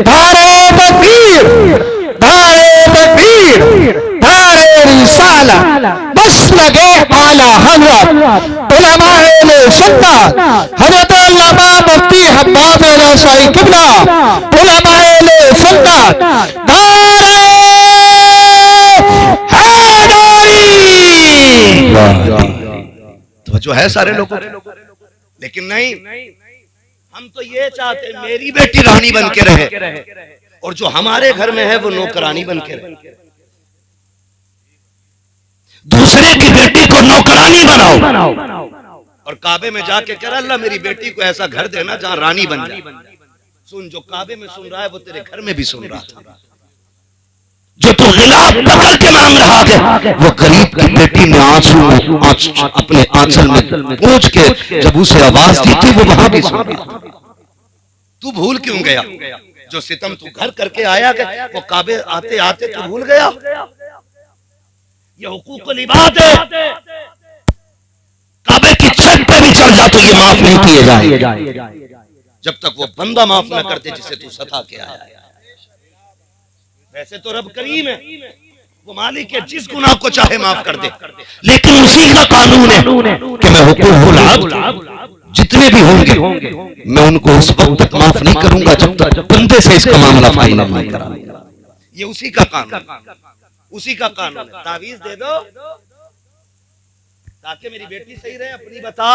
धारे तकबीर, धारे तकबीर, धारे रिसाला, बस लगे आला हजरत उलमाए सुन्नत हजरत अल्लामा मुफ्ती हब्बाब रसाई किबला उलमाए सुन्नत धारे तो जो है सारे लोगों, लेकिन नहीं, हम तो ये चाहते मेरी बेटी रानी बन के रहे और जो हमारे घर में है वो नौकरानी बन के रहे। दूसरे की बेटी को नौकरानी बनाओ और काबे में जाके कह अल्लाह मेरी बेटी को ऐसा घर देना जहां रानी बन जाए। सुन, जो काबे में सुन रहा है वो तेरे घर में भी सुन रहा था। जो तो गिलाफ पकड़ के मांग रहा है वो गरीब की बेटी ने आंसू अपने आंचल में पहुंच के जब उसे आवाज दी थी वो वहां भी सुन रहा था। तू भूल क्यों गया? जो सितम तू घर करके आया गया वो काबे आते आते तू भूल गया। ये हुकूकुल इबाद है, काबे की छत पे भी चढ़ जा तो ये माफ नहीं किए जाए जब तक वो बंदा माफ न करते जिसे तू सता के आया है। वैसे तो रब करीम है, वो मालिक है, जिस गुनाह को चाहे माफ कर दे, लेकिन उसी का कानून है कि मैं हुकूकुल अब्द जितने भी होंगे मैं उनको उस वक्त तक माफ नहीं करूंगा जब तक बंदे से इसका मामला फाइनल नहीं करा। ये उसी का कानून, उसी का कानून है। तावीज दे दो ताकि मेरी बेटी सही रहे, अपनी बता।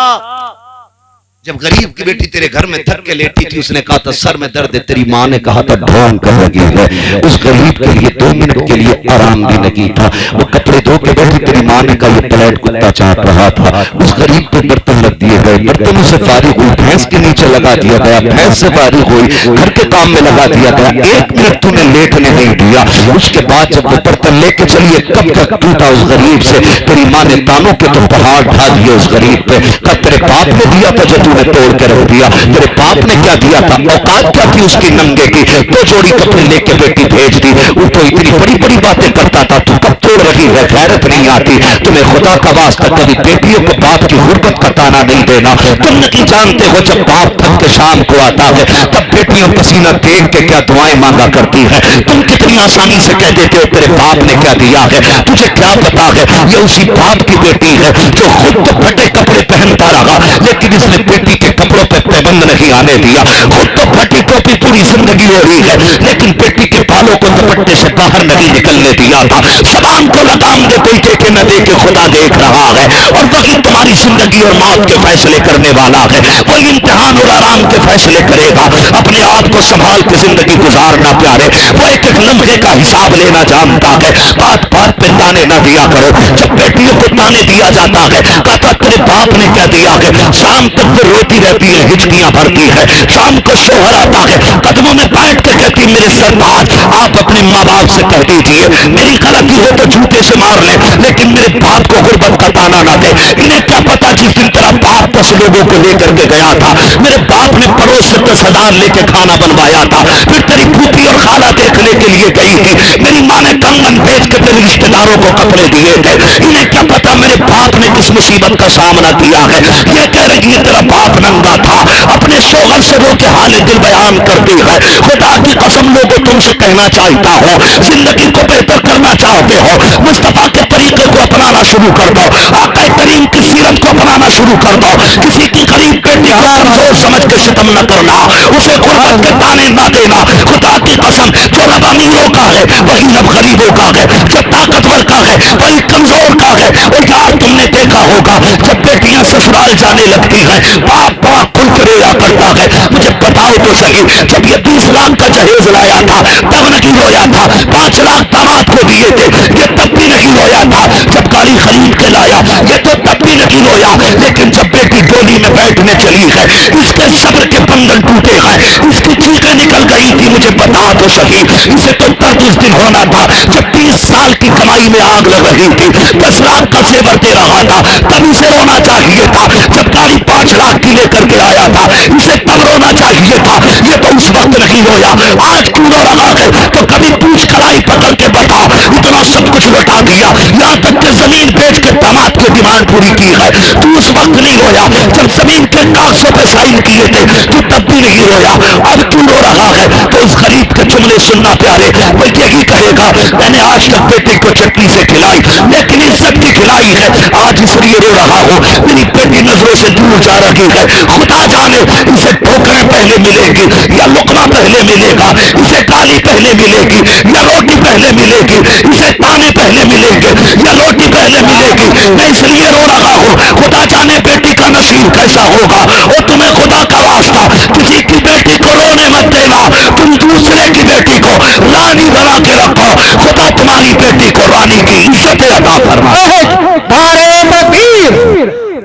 जब गरीब की बेटी तेरे घर में थक के लेटी थी, उसने कहा था सर में दर्द है, तेरी माँ ने कहा था ढोंग कर लगी है। उस गरीब के लिए 2 मिनट के लिए आराम भी लगी था। वो कपड़े धो के बैठी, तेरी माँ ने कहा ये प्लेट कुत्ता चाट रहा था। उस गरीब पे बर्तन रख दिए गए, बर्तनों से फारिग हुई, भैंस के नीचे लगा दिया गया, भैंस से फारिग हुई, घर के काम में लगा दिया गया। 1 मिनट तूने लेटने नहीं दिया। उसके बाद जब वो बर्तन लेके चलिए, कब तक टूटा उस गरीब से, तेरी माँ ने तानों के तो पहाड़ ढा दिए उस गरीब पे। कहा तेरे बाप ने दिया था जो तूने तोड़ के रख दिया, तेरे बाप ने क्या दिया था, औकात क्या थी उसकी नंगे की, 2 जोड़ी कपड़े लेके बेटी भेज दी। वो तो इतनी बड़ी बड़ी बातें करता था, तू कब तोड़ रही है, गैरत नहीं आती तुम्हें, खुदा का वास्ता कभी बेटियों को बाप की गुर्बत का ताना नहीं देना। तुम नहीं जानते हो जब बाप थक के शाम को आता है तब बेटियों पसीना देख के क्या दुआएं मांगा करती है। तुम कितनी आसानी से कह देते हो तेरे बाप ने क्या दिया है, तुझे क्या पता है ये उसी बाप की बेटी है जो खुद तो फटे कपड़े पहनता रहा लेकिन इसने बेटी के कपड़ों पे पाबंद नहीं आने दिया। खुद तो फटी टोपी पूरी जिंदगी हो रही है लेकिन बेटी के बालों को दुपट्टे से बाहर नहीं निकलने दिया था। सलाम को लगाम दे बेटे के न दे के खुदा देख रहा है और वही तुम्हारी जिंदगी और मौत के फैसले करने वाला है। वही इम्तिहान और आराम के फैसले करेगा। अपने आप को संभाल के जिंदगी गुजारना प्यारे, वो एक एक लम्हे का हिसाब लेना जानता है। बात बात पे ताने न दिया करो। जब बेटियों को ताने दिया जाता है कहता तेरे बाप ने क्या दिया है, शाम तक वो रोती रहती है, हिचकियां भरती है। शाम को शोहर आता है, कदमों में बैठ के कहती मेरे सरदार आप अपने माँ बाप से कह दीजिए मेरी गलती हो तो जूते से मार ले लेकिन मेरे बाप को गुर्बत का ताना ना दे। इन्हें क्या पता जिस दिन तेरा बाप 10 लोगों को लेकर के गया था, मेरे बाप ने पड़ोस से 10,000 लेके खाना बनवाया था। फिर तेरी फूफी और खाला देखने के लिए गई थी, मेरी माँ ने कंगन बेच के तेरे रिश्तेदारों को कपड़े दिए थे। इन्हें क्या पता मेरे बाप ने किस मुसीबत का सामना किया है। ये कह रही है तेरा बाप नंगा था, अपने शोहर से रो के हाल दिल बयान करती है। खुदा की कसम लोगों तुमसे कहना चाहता हो, जिंदगी को बेहतर करना चाहते हो, मुस्तफा के तरीके को अपनाना शुरू कर दो, आका करीम की सीरत को अपनाना शुरू कर दो। किसी की गरीब बेटी को कमजोर समझ के सितम न करना, उसे गुर्बत के ताने न देना। खुदा की कसम जो रब अमीरों का है वही रब गरीबों का है, जो ताकतवर का है वही कमजोर का है। और यार तुमने देखा होगा जब बेटियां ससुराल जाने लगती हैं बाप बड़ा खुल के रोया करता है। मुझे बताओ तो सही, जब ये 20 लाख का जहेज लाया था तब नहीं रोया था, 5 लाख दामाद को दिए थे ये तब भी नहीं रोया था, जब गाड़ी खरीद के लाया ये तो तब भी नहीं रोया। लेकिन जब बेटी डोली में बैठने चली है इसके सब्र के बंधन टूटे हैं, इसकी चीखें निकल गई थी। मुझे बता तो सही, इसे तो दर्द उस दिन होना था जब 30 साल की कमाई में आग लग रही थी, 10 लाख का सेवर दे रहा था, तब इसे रोना चाहिए था। जब गाड़ी 5 लाख की लेकर के आया था इसे तब रोना चाहिए था, ये तो उस वक्त नहीं रोया। आज क्यों रो रहा है तो कभी पूछ कलाई पकड़ के बता, इतना सब कुछ लौटा दिया, यहाँ तक कि जमीन बेच के दामाद की डिमांड पूरी की है। तू उस वक्त नहीं रोया जब जमीन के कागजों पे साइन किए थे, तू तब भी नहीं रोया। अब क्यों रो रहा है तो उस गरीब के जुमले सुनना प्यारे, वो यही कहेगा मैंने आज तक बेटे को चटनी से खिलाई लेकिन इज्जत की खिलाई है, आज इसलिए रो रहा हूँ मेरी बेटी नजरों से दूर जा रही है। खुदा जाने इसे ठोकरें पहले मिलेगी या लुकमा पहले मिलेगा, इसे गाली पहले मिलेगी या रोटी पहले मिलेगी, इसे ताने पहले मिलेंगे या रोटी पहले मिलेगी। मैं इसलिए रो रहा हूँ, खुदा जाने बेटी का नसीब कैसा होगा। और तुम्हें खुदा का वास्ता किसी की बेटी को रोने मत देना, तुम दूसरे की बेटी को रानी बना के रखो। खुदा तुम्हारी बेटी को रानी की इज्जत अता फरमाए। दारे तकबीर,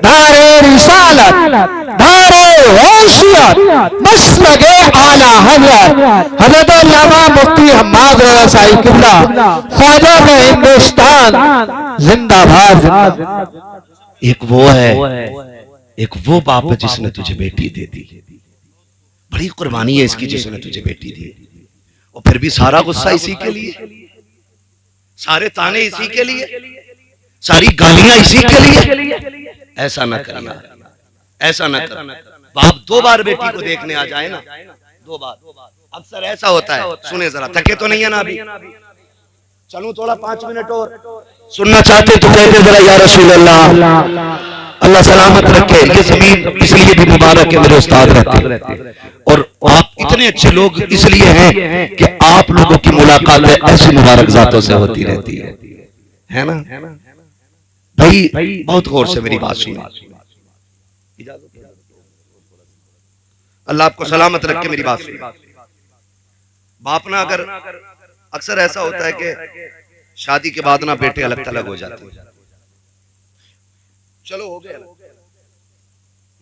दारे रिसालत, दारे गौसियत, मसलके आला हजरत हजरत अल्लामा मुफ्ती हम्माद रज़ा साहिब किबला ख्वाजा में हिंदुस्तान जिंदाबाद। एक वो है, एक वो बाप है जिसने तुझे बेटी दे दी, बड़ी कुर्बानी है इसकी जिसने तुझे बेटी दी। और फिर भी सारा गुस्सा इसी के लिए, सारे ताने इसी के लिए, सारी गालियां इसी के लिए। ऐसा ना करिए, ऐसा ना कर। बाप 2 बार बेटी को देखने आ जाए ना, 2 बार, अक्सर ऐसा होता है। सुने जरा, थके तो नहीं है ना अभी? चलूं थोड़ा 5 मिनट और सुनना चाहते तो कहते जरा या रसूल अल्लाह, अल्लाह सलामत रखे। ये जमीन इसलिए भी मुबारक है, मेरे उस्ताद रहते, और आप इतने अच्छे लोग इसलिए हैं कि आप लोगों की मुलाकातें ऐसी मुबारक जातों से होती रहती है ना भाई? बहुत गौर से मेरी बात सुनो, अल्लाह आपको सलामत रखे, मेरी बात सुनो। बाप ना, अगर अक्सर ऐसा होता है कि शादी के बाद ना बेटे अलग थलग हो जाते हैं, चलो हो गया,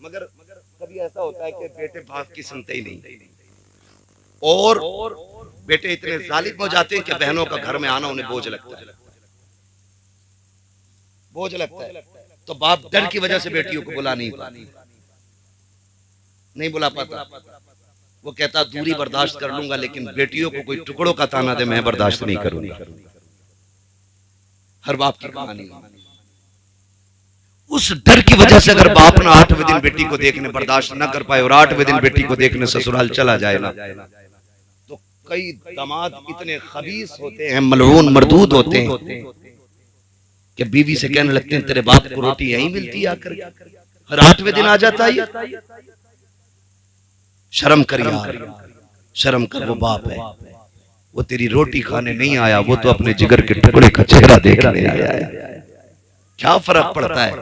मगर कभी ऐसा होता है कि बेटे बाप की सुनते ही नहीं, और बेटे इतने जालिम हो जाते हैं कि बहनों का घर में आना उन्हें बोझ लगता है, बोझ लगता है। तो बाप डर की वजह से बेटियों को बुला नहीं बुला पाता। वो कहता दूरी बर्दाश्त कर लूंगा, लेकिन बेटियों को कोई टुकड़ों का ताना दे मैं बर्दाश्त नहीं करूंगा। हर बाप की कहानी। उस डर की वजह से अगर बाप ना 8वें दिन बेटी को देखने बर्दाश्त न कर पाए और 8वें दिन बेटी को देखने ससुराल चला जाए ना, तो कई दामाद इतने खबीस होते हैं, मलऊन मरदूद होते हैं कि बीवी से कहने लगते हैं तेरे बाप को रोटी यहीं मिलती आकर, हर 8वें दिन आ जाता है। शर्म कर यार, शर्म कर, वो बाप है, वो तेरी रोटी खाने नहीं आया, वो तो अपने जिगर के टुकड़े का चेहरा देखने आया है। क्या फर्क पड़ता है?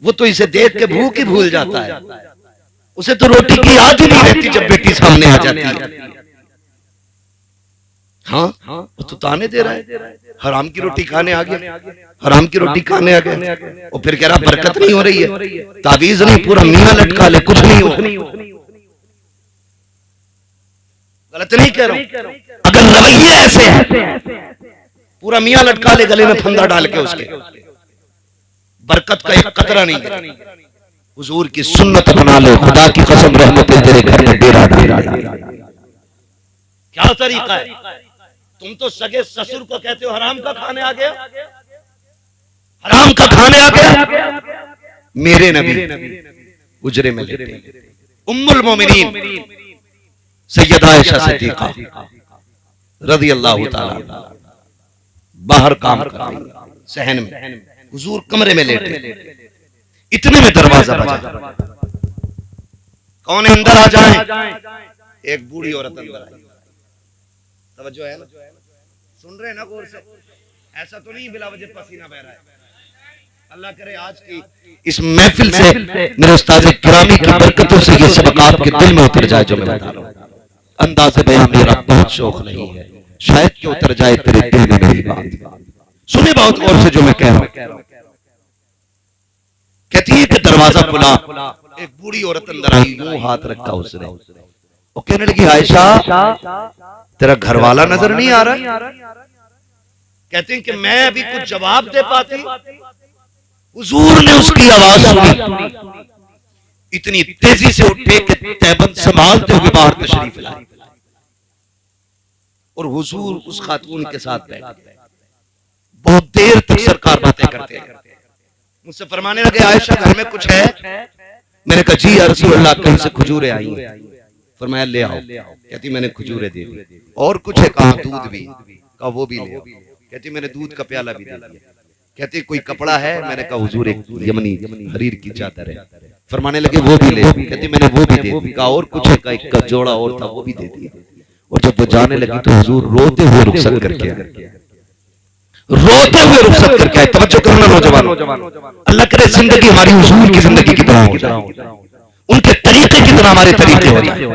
वो तो इसे देख के भूख ही भूल जाता है, उसे तो रोटी की याद ही नहीं रहती जब बेटी सामने आ जाती है। हाँ, वो तो ताने दे रहा है, हराम की रोटी खाने आ गया, हराम की रोटी खाने आ गया, और फिर कह रहा बरकत नहीं हो रही है, तावीज नहीं, पूरा मियां लटका ले, कुछ नहीं हो। गलत नहीं कह रहा हूं, अगर रवैये ऐसे हैं, पूरा मियां लटका ले गले में फंदा डाल के, उसके बरकत का एक कतरा नहीं है। हुजूर की सुन्नत बना लो, खुदा की कसम रहमतें तेरे घर में डेरा डाल। क्या तरीका है? तुम तो सगे ससुर को कहते हो हराम का खाने आ गया, हराम का खाने आ गया। मेरे नबी उजरे में लेटे, उम्मुल मोमिनीन सैयदा आयशा सिद्दीका रज़ी अल्लाह ताला बाहर काम कर रही सहन में, हुजूर कमरे में लेटे, इतने में दरवाजा बजा। कौन अंदर आ जाए? एक बूढ़ी औरत अंदर आई। तवज्जो है ना? सुन रहे हैं ना गौर से? ऐसा तो नहीं बिला वजह पसीना बह रहा है। अल्लाह करे आज की इस महफिल से मेरे उस्ताद किरामी की बरकतों से ये सबक आपके दिल में उतर जाए जो मैं बता रहा हूं। अंदाज़े बयां मेरा बहुत शौक नहीं है, शायद कि उतर जाए तेरे दिल में मेरी बात। सुने बहुत गौर से जो मैं कह रहा हूं। कहती है कि दरवाजा खुला, एक बूढ़ी औरत अंदर आई, यूं हाथ रखा उसने, वो कहने लगी आयशा तेरा घर वाला नजर नहीं आ रहा? कहते हैं कि मैं अभी कुछ जवाब दे पाती, हुजूर ने उसकी आवाज सुनी, इतनी तेजी से उठे कि तैबत संभालते हुए बाहर तशरीफ लाए, और हुजूर उस खातून के साथ बैठे। बहुत देर तक सरकार बातें करते हैं। मुझसे फरमाने लगे आयशा घर में कुछ है? मैंने कहा जी या रसूल अल्लाह, कहीं से खजूरें आई हैं। फरमाया ले आओ। कहती मैंने खजूरें दे दी। और कुछ है? कहा दूध भी। कहा वो भी ले आओ। कहती मैंने दूध का प्याला भी दे दिया। कहती कोई कपड़ा है? मैंने कहा हुजूर एक यमनी हरीर की चादर है। फरमाने लगे वो भी ले। कहती मैंने वो भी दे दी। कहा और कुछ है? एक का जोड़ा और था, वो भी दे दिया। और जब वो जाने लगी तो हुजूर रोते हुए रुखसत करके आए। तवज्जो करना नौजवान, अल्लाह करे जिंदगी हमारी हुजूर की जिंदगी की तरह हो जाए, उनके तरीके की तरह हमारे तरीके हो जाए।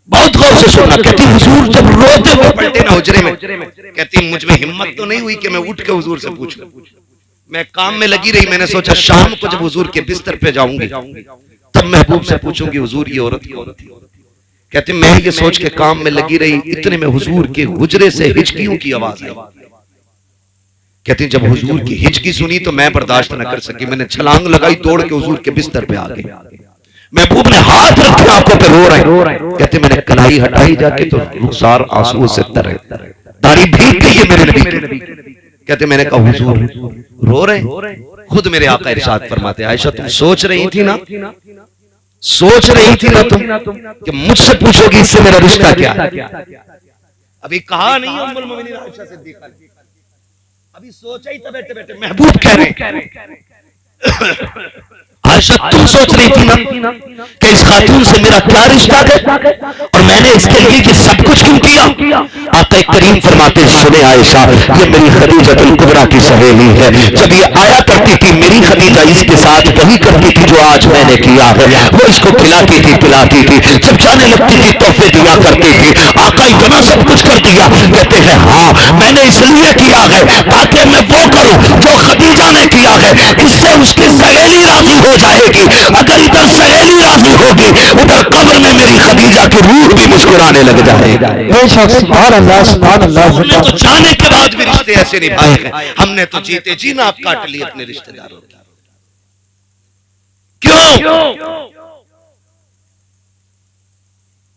बहुत गौर से सुनना। कहती हुजूर जब रोते हुए पलटे ना हुजरे में, कहती मुझ में हिम्मत तो नहीं हुई कि मैं उठ के हुजूर से पूछूं। मैं काम में लगी रही। मैंने सोचा शाम को जब हुजूर के बिस्तर पे जाऊंगी तब महबूब से पूछूंगी हुजूर ये औरत कौन थी। कहती मैं ये सोच के काम में लगी रही, इतने में हुजूर के हुजरे से हिचकियों की आवाज आई। कहती जब हुजूर की हिचकी सुनी तो मैं बर्दाश्त न कर सकी, मैंने छलांग लगाई, दौड़ के हुजूर के बिस्तर पे आ गई। महबूब ने हाथ रखे आंखों पे, रो रहे हैं। कहते मैंने कलाई हटाई जाके तो रुखसार आंसुओं से तरे, दाढ़ी भीग गई है मेरे नबी की। कहते मैंने कहा हुजूर रो रहे? खुद मेरे आका इरशाद फरमाते, आयशा तुम सोच रही थी ना, सोच रही थी ना तुम कि मुझसे पूछोगी इससे मेरा रिश्ता क्या है? अभी कहा नहीं उम्मुल मोमिनीन आयशा सिद्दीका ने, अभी सोचा ही था बैठे बैठे। महबूब कह रहे हैं आयशा तुम सोच रही थी ना कि इस खातून से मेरा क्या रिश्ता है और मैंने इसके लिए ये सब कुछ क्यों किया? आका करीम फरमाते सुने आयशा, ये मेरी खदीजतुल कुबरा की सहेली है। जब ये आया करती थी मेरी खदीजा इसके साथ वही करती थी जो आज मैंने किया है। वो इसको खिलाती थी पिलाती थी, जब जाने लगती थी तोहफे दिया करती थी। आका इतना सब कुछ कर दिया। कहते हैं हाँ मैंने इसलिए किया है ताकि मैं वो करूं जो खदीजा ने किया है, इससे उसकी सहेली राजी हो जाएगी। अगर इधर सहेली राजी होगी उधर कब्र में मेरी खदीजा की रूह भी मुस्कुराने लग जाएगी। सुभान अल्लाह, सुभान अल्लाह। हमने तो जाने के बाद भी रिश्ते ऐसे निभाए हैं, हमने तो जीते जी ना आप काट लिए अपने रिश्तेदारों की। क्यों?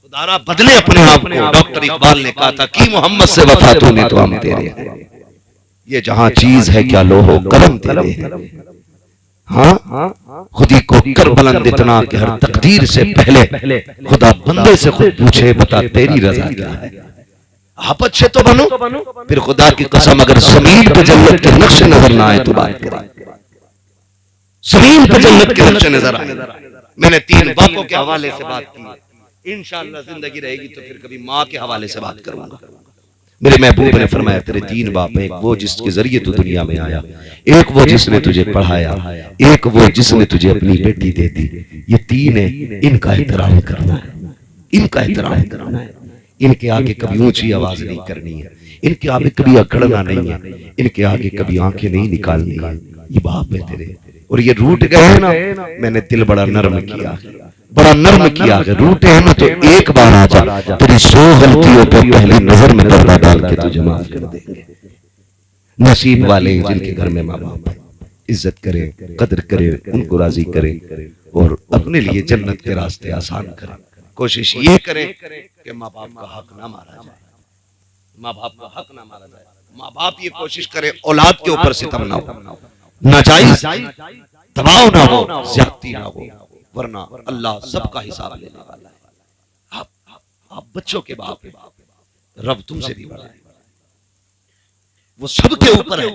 खुदारा बदले अपने आप को। डॉक्टर इकबाल ने कहा था कि मोहम्मद से वफा तूने तो हम तेरे हैं, ये जहां चीज है क्या लोहो करम तेरे है। हाँ खुदी को कर बुलंद इतना कि हर तकदीर से पहले खुदा बंदे से खुद पूछे बता तेरी रजा क्या है। आप अच्छे तो बनो, फिर खुदा की कसम अगर जमीन पे जन्नत के नक्श नजर ना आए तो बात करें। जमीन पे जन्नत के नक्श नजर आए। मैंने 3 बापों के हवाले से बात की, इंशाअल्लाह जिंदगी रहेगी तो फिर कभी माँ के हवाले से बात करूंगा। मेरे महबूब ने फरमाया तेरे 3 बाप हैं, एक वो जिसके जरिए तू दुनिया में आया, एक वो जिसने तुझे पढ़ाया, एक वो जिसने तुझे अपनी बेटी दे दी। ये 3 है, इनका एहतराम करना है, इनका एहतराम करना है। इनके आगे कभी ऊंची आवाज नहीं करनी है, इनके आगे कभी अकड़ना नहीं है, इनके आगे कभी आंखें नहीं निकालनी है। ये बाप है तेरे और ये रूठ गए हैं ना, मैंने दिल बड़ा नर्म किया, बड़ा नर्म किया। रूठे हैं ना तो एक बार आ जा, तेरी 100 गलतियों पर पहली नजर में पर्दा डाल के तुझे माफ कर देंगे। नसीब वाले जिनके घर में माँ बाप इज्जत करे, कदर करे, उनको राजी करे और अपने लिए जन्नत के रास्ते आसान करे। कोशिश ये करें कि माँ बाप का हक ना मारा जाए, माँ बाप का हक ना मारा जाए। माँ बाप ये कोशिश करे औलाद के ऊपर सितम ना हो, नाजायज दबाव ना हो, ज्यादती ना हो, वरना अल्लाह सबका हिसाब लेने वाला है। आप बच्चों के बाप हैं, रब तुमसे भी बड़ा है, वो सबके ऊपर है,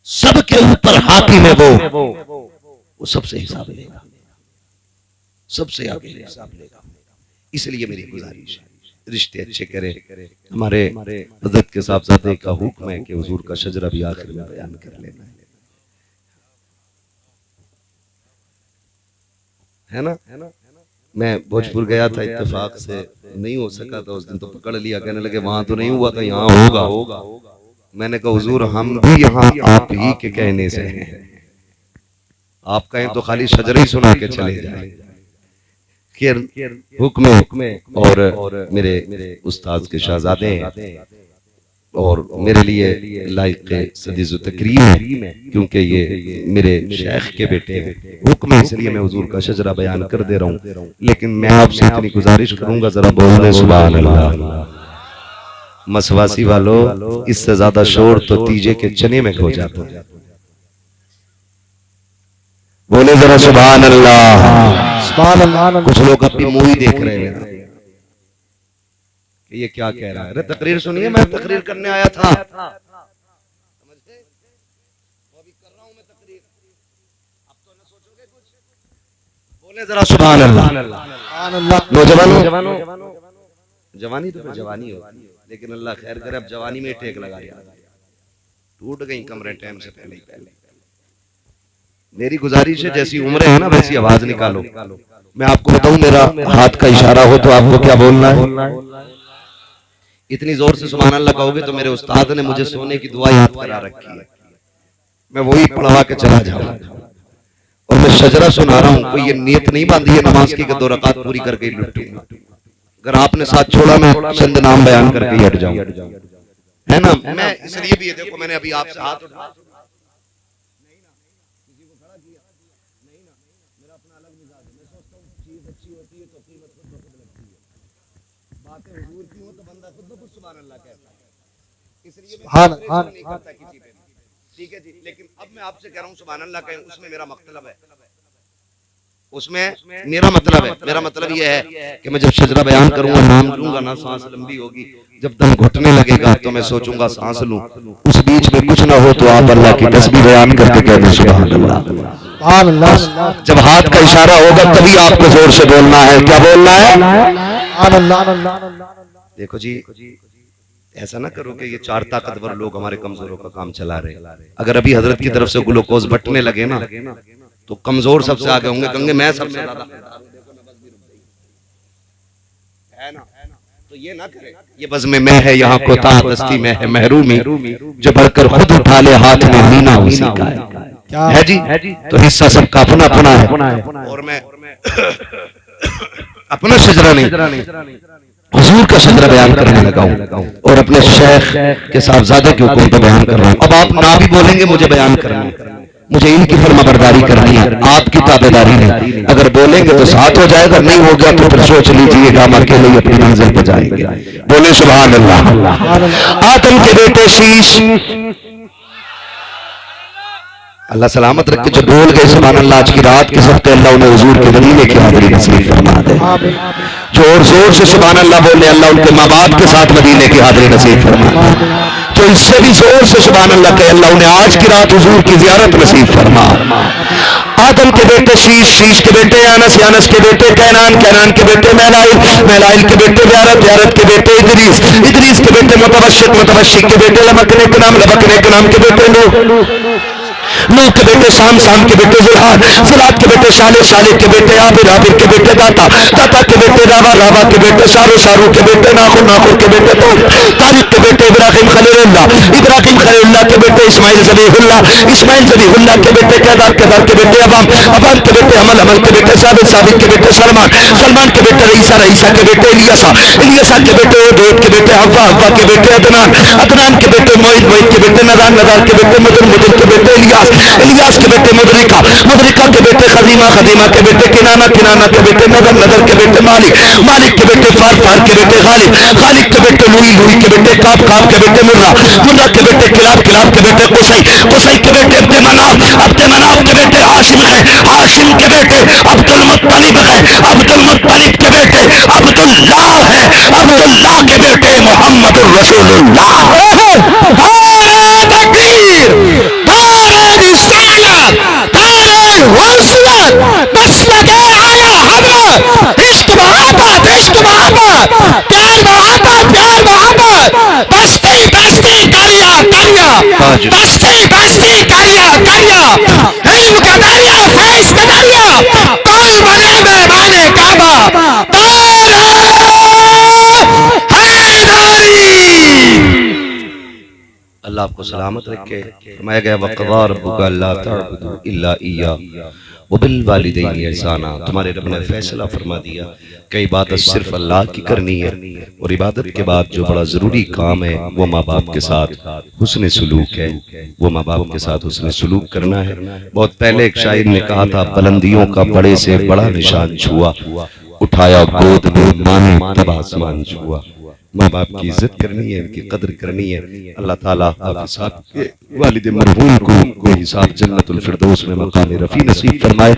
सबके ऊपर हाकिम है। वो सबसे हिसाब लेगा, सबसे आगे हिसाब लेगा। इसलिए मेरी गुजारिश है रिश्ते अच्छे करें। हमारे हज़रत के साहबजादे का हुक्म है कि हुजूर का शजरा भी आखिर में बयान कर लेना है ना। मैं भोजपुर गया था, इत्तेफाक से नहीं हो सका था उस दिन, तो पकड़ लिया, कहने लगे वहां तो नहीं हुआ था, यहाँ होगा। मैंने कहा हुजूर हम भी यहाँ आप ही के कहने से हैं, आप कहें तो खाली शजरा ही सुना के चले जाए। हुक्म और मेरे उस्ताद के शहजादे हैं और मेरे लिए लायक सदीज़ तकरीम है, क्योंकि ये मेरे शेख के बेटे हैं। हुक्म है इसलिए मैं हुजूर का शजरा बयान कर दे रहा हूँ, लेकिन मैं आपसे इतनी गुजारिश करूंगा जरा बोलने सुभान अल्लाह। मसवासी वालों, इससे ज्यादा शोर तो तीजे के चने में खो जाता है। बोले जरा सुभान अल्लाह। कुछ लोग अपनी मूवी देख रहे हैं, ये क्या कह रहा है। अरे तकरीर सुनिए, मैं तकरीर करने आया था, समझते? वो अभी कर रहा हूं मैं तकरीर, अब तो न सोचोगे कुछ। बोले जरा सुभान अल्लाह। नौजवानों, जवानी तो जवानी होती है, लेकिन अल्लाह खैर करे अब जवानी में टेक लगा दिया, टूट गई कमरे टाइम से पहले ही पहले। मेरी गुजारिश है जैसी उम्र है ना वैसी आवाज निकालो। मैं आपको बताऊं, मेरा हाथ का इशारा हो तो आपको क्या बोलना है। इतनी जोर से सुभान अल्लाह कहोगे तो मेरे उस्ताद ने मुझे सोने की दुआ याद करा रखी है, मैं वही पढ़वा के चला जाऊंगा। और मैं शजरा सुना रहा हूं, कोई ये नियत नहीं बांधी है नमाज की 2 रकात पूरी करके लुटूंगा। अगर आपने साथ छोड़ा मैं चंद नाम बयान करके ही हट जाऊं, है ना। मैं इसलिए भी, देखो मैंने अभी आपसे हाथ उठाया, ठीक है जी, लेकिन अब मैं आपसे कह रहा हूँ सुभान अल्लाह कहें, उसमें मेरा मतलब है, उसमें मेरा मतलब है, मेरा मतलब यह है कि मैं जब शजरा बयान करूंगा, नाम लूंगा ना, सांस लंबी होगी, जब दम घुटने लगेगा तो मैं सोचूंगा सांस लूं, उस बीच में कुछ ना हो तो आप अल्लाह की तस्बीह बयान करके कह दें सुभान अल्लाह। जब हाथ का इशारा होगा तभी आपको जोर से बोलना है। क्या बोलना है? देखो जी, ऐसा ना करो कि ये चार ताकतवर लोग हमारे कमजोरों का काम चला रहे हैं। अगर अभी हजरत की तरफ से ग्लूकोज बटने लगे ना तो कमजोर सबसे आगे होंगे, कहेंगे मैं सबसे ज्यादा है ना। तो ये ना करें, ये बज़्म में है यहाँ कोताह दस्ती में है महरूमी, जो बढ़कर खुद उठा ले हाथ में मीना उसी का है जी। तो हिस्सा सबका अपना अपना है, और मैं अपना शजरा नहीं हुजूर का शजरा बयान करने लगा हूं और अपने शेख के साहबजादे के हुक्म पे बयान कर रहा हूं। अब आप ना भी बोलेंगे मुझे बयान करना है, मुझे इनकी फरमाबरदारी करनी है, आपकी ताबेदारी नहीं। अगर बोलेंगे तो साथ हो जाएगा, नहीं हो गया तो फिर सोच लीजिएगा हम अकेले ही अपनी मंजिल पर जाएंगे। बोले सुभान अल्लाह। आदम के बेटे शीश, अल्लाह सलामत रखे, जो बोल गए सुभान अल्लाह आज की रात के सबके अल्लाह उन्हें हुजूर के मदीने की हाज़िरी नसीब फरमा दे। जो और जोर से सुभान अल्लाह बोले अल्लाह उनके माँ बाप के साथ मदीने की हाज़िरी नसीब फरमा दे। जो इससे भी जोर से सुभान अल्लाह कहे अल्लाह उन्हें आज की रात हुजूर की ज़ियारत नसीब फरमा। आदम के बेटे शीश, शीश के बेटे यानस, यानस के बेटे कैनान, कैनान के बेटे महलाइल, महलाइल के बेटे व्यारत, व्यारत के बेटे इदरीस, इदरीस के बेटे मुतवश्शिक, मुतवश्शिक के बेटे लबकने के नाम, लबकने के नाम के बेटे नूह के बेटे शाम, शाम के बेटे ज़ुल्हाद, ज़ुल्हाद के बेटे शाले, शाले के बेटे आबिर, आबिर के बेटे दाता, दाता के बेटे रावा, रावा के बेटे शारू, शारू के बेटे नाखुर, नाखुर के बेटे तारिक के बेटे इब्राहिम खलीलुल्लाह, इब्राहिम खलीलुल्लाह के बेटे इस्माइल ज़बीहुल्लाह, इस्माइल ज़बीहुल्लाह के बेटे केदार, केदार के बेटे अवाम, अवाम के बेटे अमल, अमल के बेटे साबित, साबित के बेटे सलमान, सलमान के बेटे रईसा, रईसा के बेटे इलियासा, इलियासा के बेटे ओदेद के बेटे हव्वा, हव्वा के बेटे अदनान, अदनान के बेटे मोइद, मोइद के बेटे नदान, नदान के बेटे मुदर, मुदर के बेटे इलियास, इलियास के बेटे मुदरिका, मुदरिका के बेटे खदीमा, खदीमा के बेटे किनाना, किनाना के बेटे नदर, नदर के बेटे मालिक, मालिक के बेटे फार, फार के बेटे गालिब, गालिब के बेटे लुई, लुई के बेटे काब, काब के बेटे मुर्रा, मुर्रा के बेटे किलाब, किलाब के बेटे कुसै, कुसै के बेटे अब्दे मनाफ, अब्दे मनाफ के बेटे हाशिम है, हाशिम के बेटे अब्दुल मुत्तलिब है, अब्दुल मुत्तलिब के बेटे अब्दुल्लाह है, अब्दुल्लाह के बेटे मोहम्मदुर रसूलुल्लाह। अल्लाह आपको सलामत रखे। फरमाया गया वक़ज़ा रब्बुका अल्ला तअबुदू इल्ला इय्याहु व बिल वालिदैनि इहसाना। तुम्हारे रब ने फैसला फरमा दिया कि इबादत सिर्फ अल्लाह की करनी है और इबादत के बाद जो बड़ा जरूरी काम है वो माँ बाप के साथ हुस्न सुलूक है, वो माँ बाप के साथ हुस्न सुलूक करना है। बहुत पहले एक शायर ने कहा था बुलंदियों का बड़े से बड़ा निशान छुआ, उठाया गोद में माँ ने तब आसमान छुआ। माँ बाप की इज्जत करनी है, उनकी कदर करनी है। अल्लाह ताला आपके साथ वालिद मरहूम को बेहिसाब जन्नतुल फिरदौस में मकाम रफी नसीब फरमाए।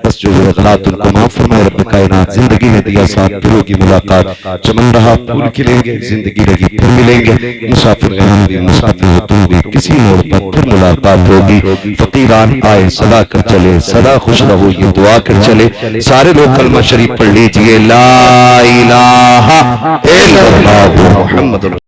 बस जो गलत उनको माफ फरमाए। रब कायनात जिंदगी में दिया साथ दिलों की मुलाकात, चमन रहा फूल खिलेंगे, जिंदगी लगी फिर मिलेंगे। मुसाफिर यहाँ भी मुसाफिर हो तुम भी, किसी मोड़ पर फिर मुलाकात होगी। फकीरान आए सदा कर चले, सदा खुश रहो ये दुआ कर चले। सारे लोग कलमा शरीफ पढ़ लीजिए, ला इलाहा इल्लल्लाह मुहम्मद।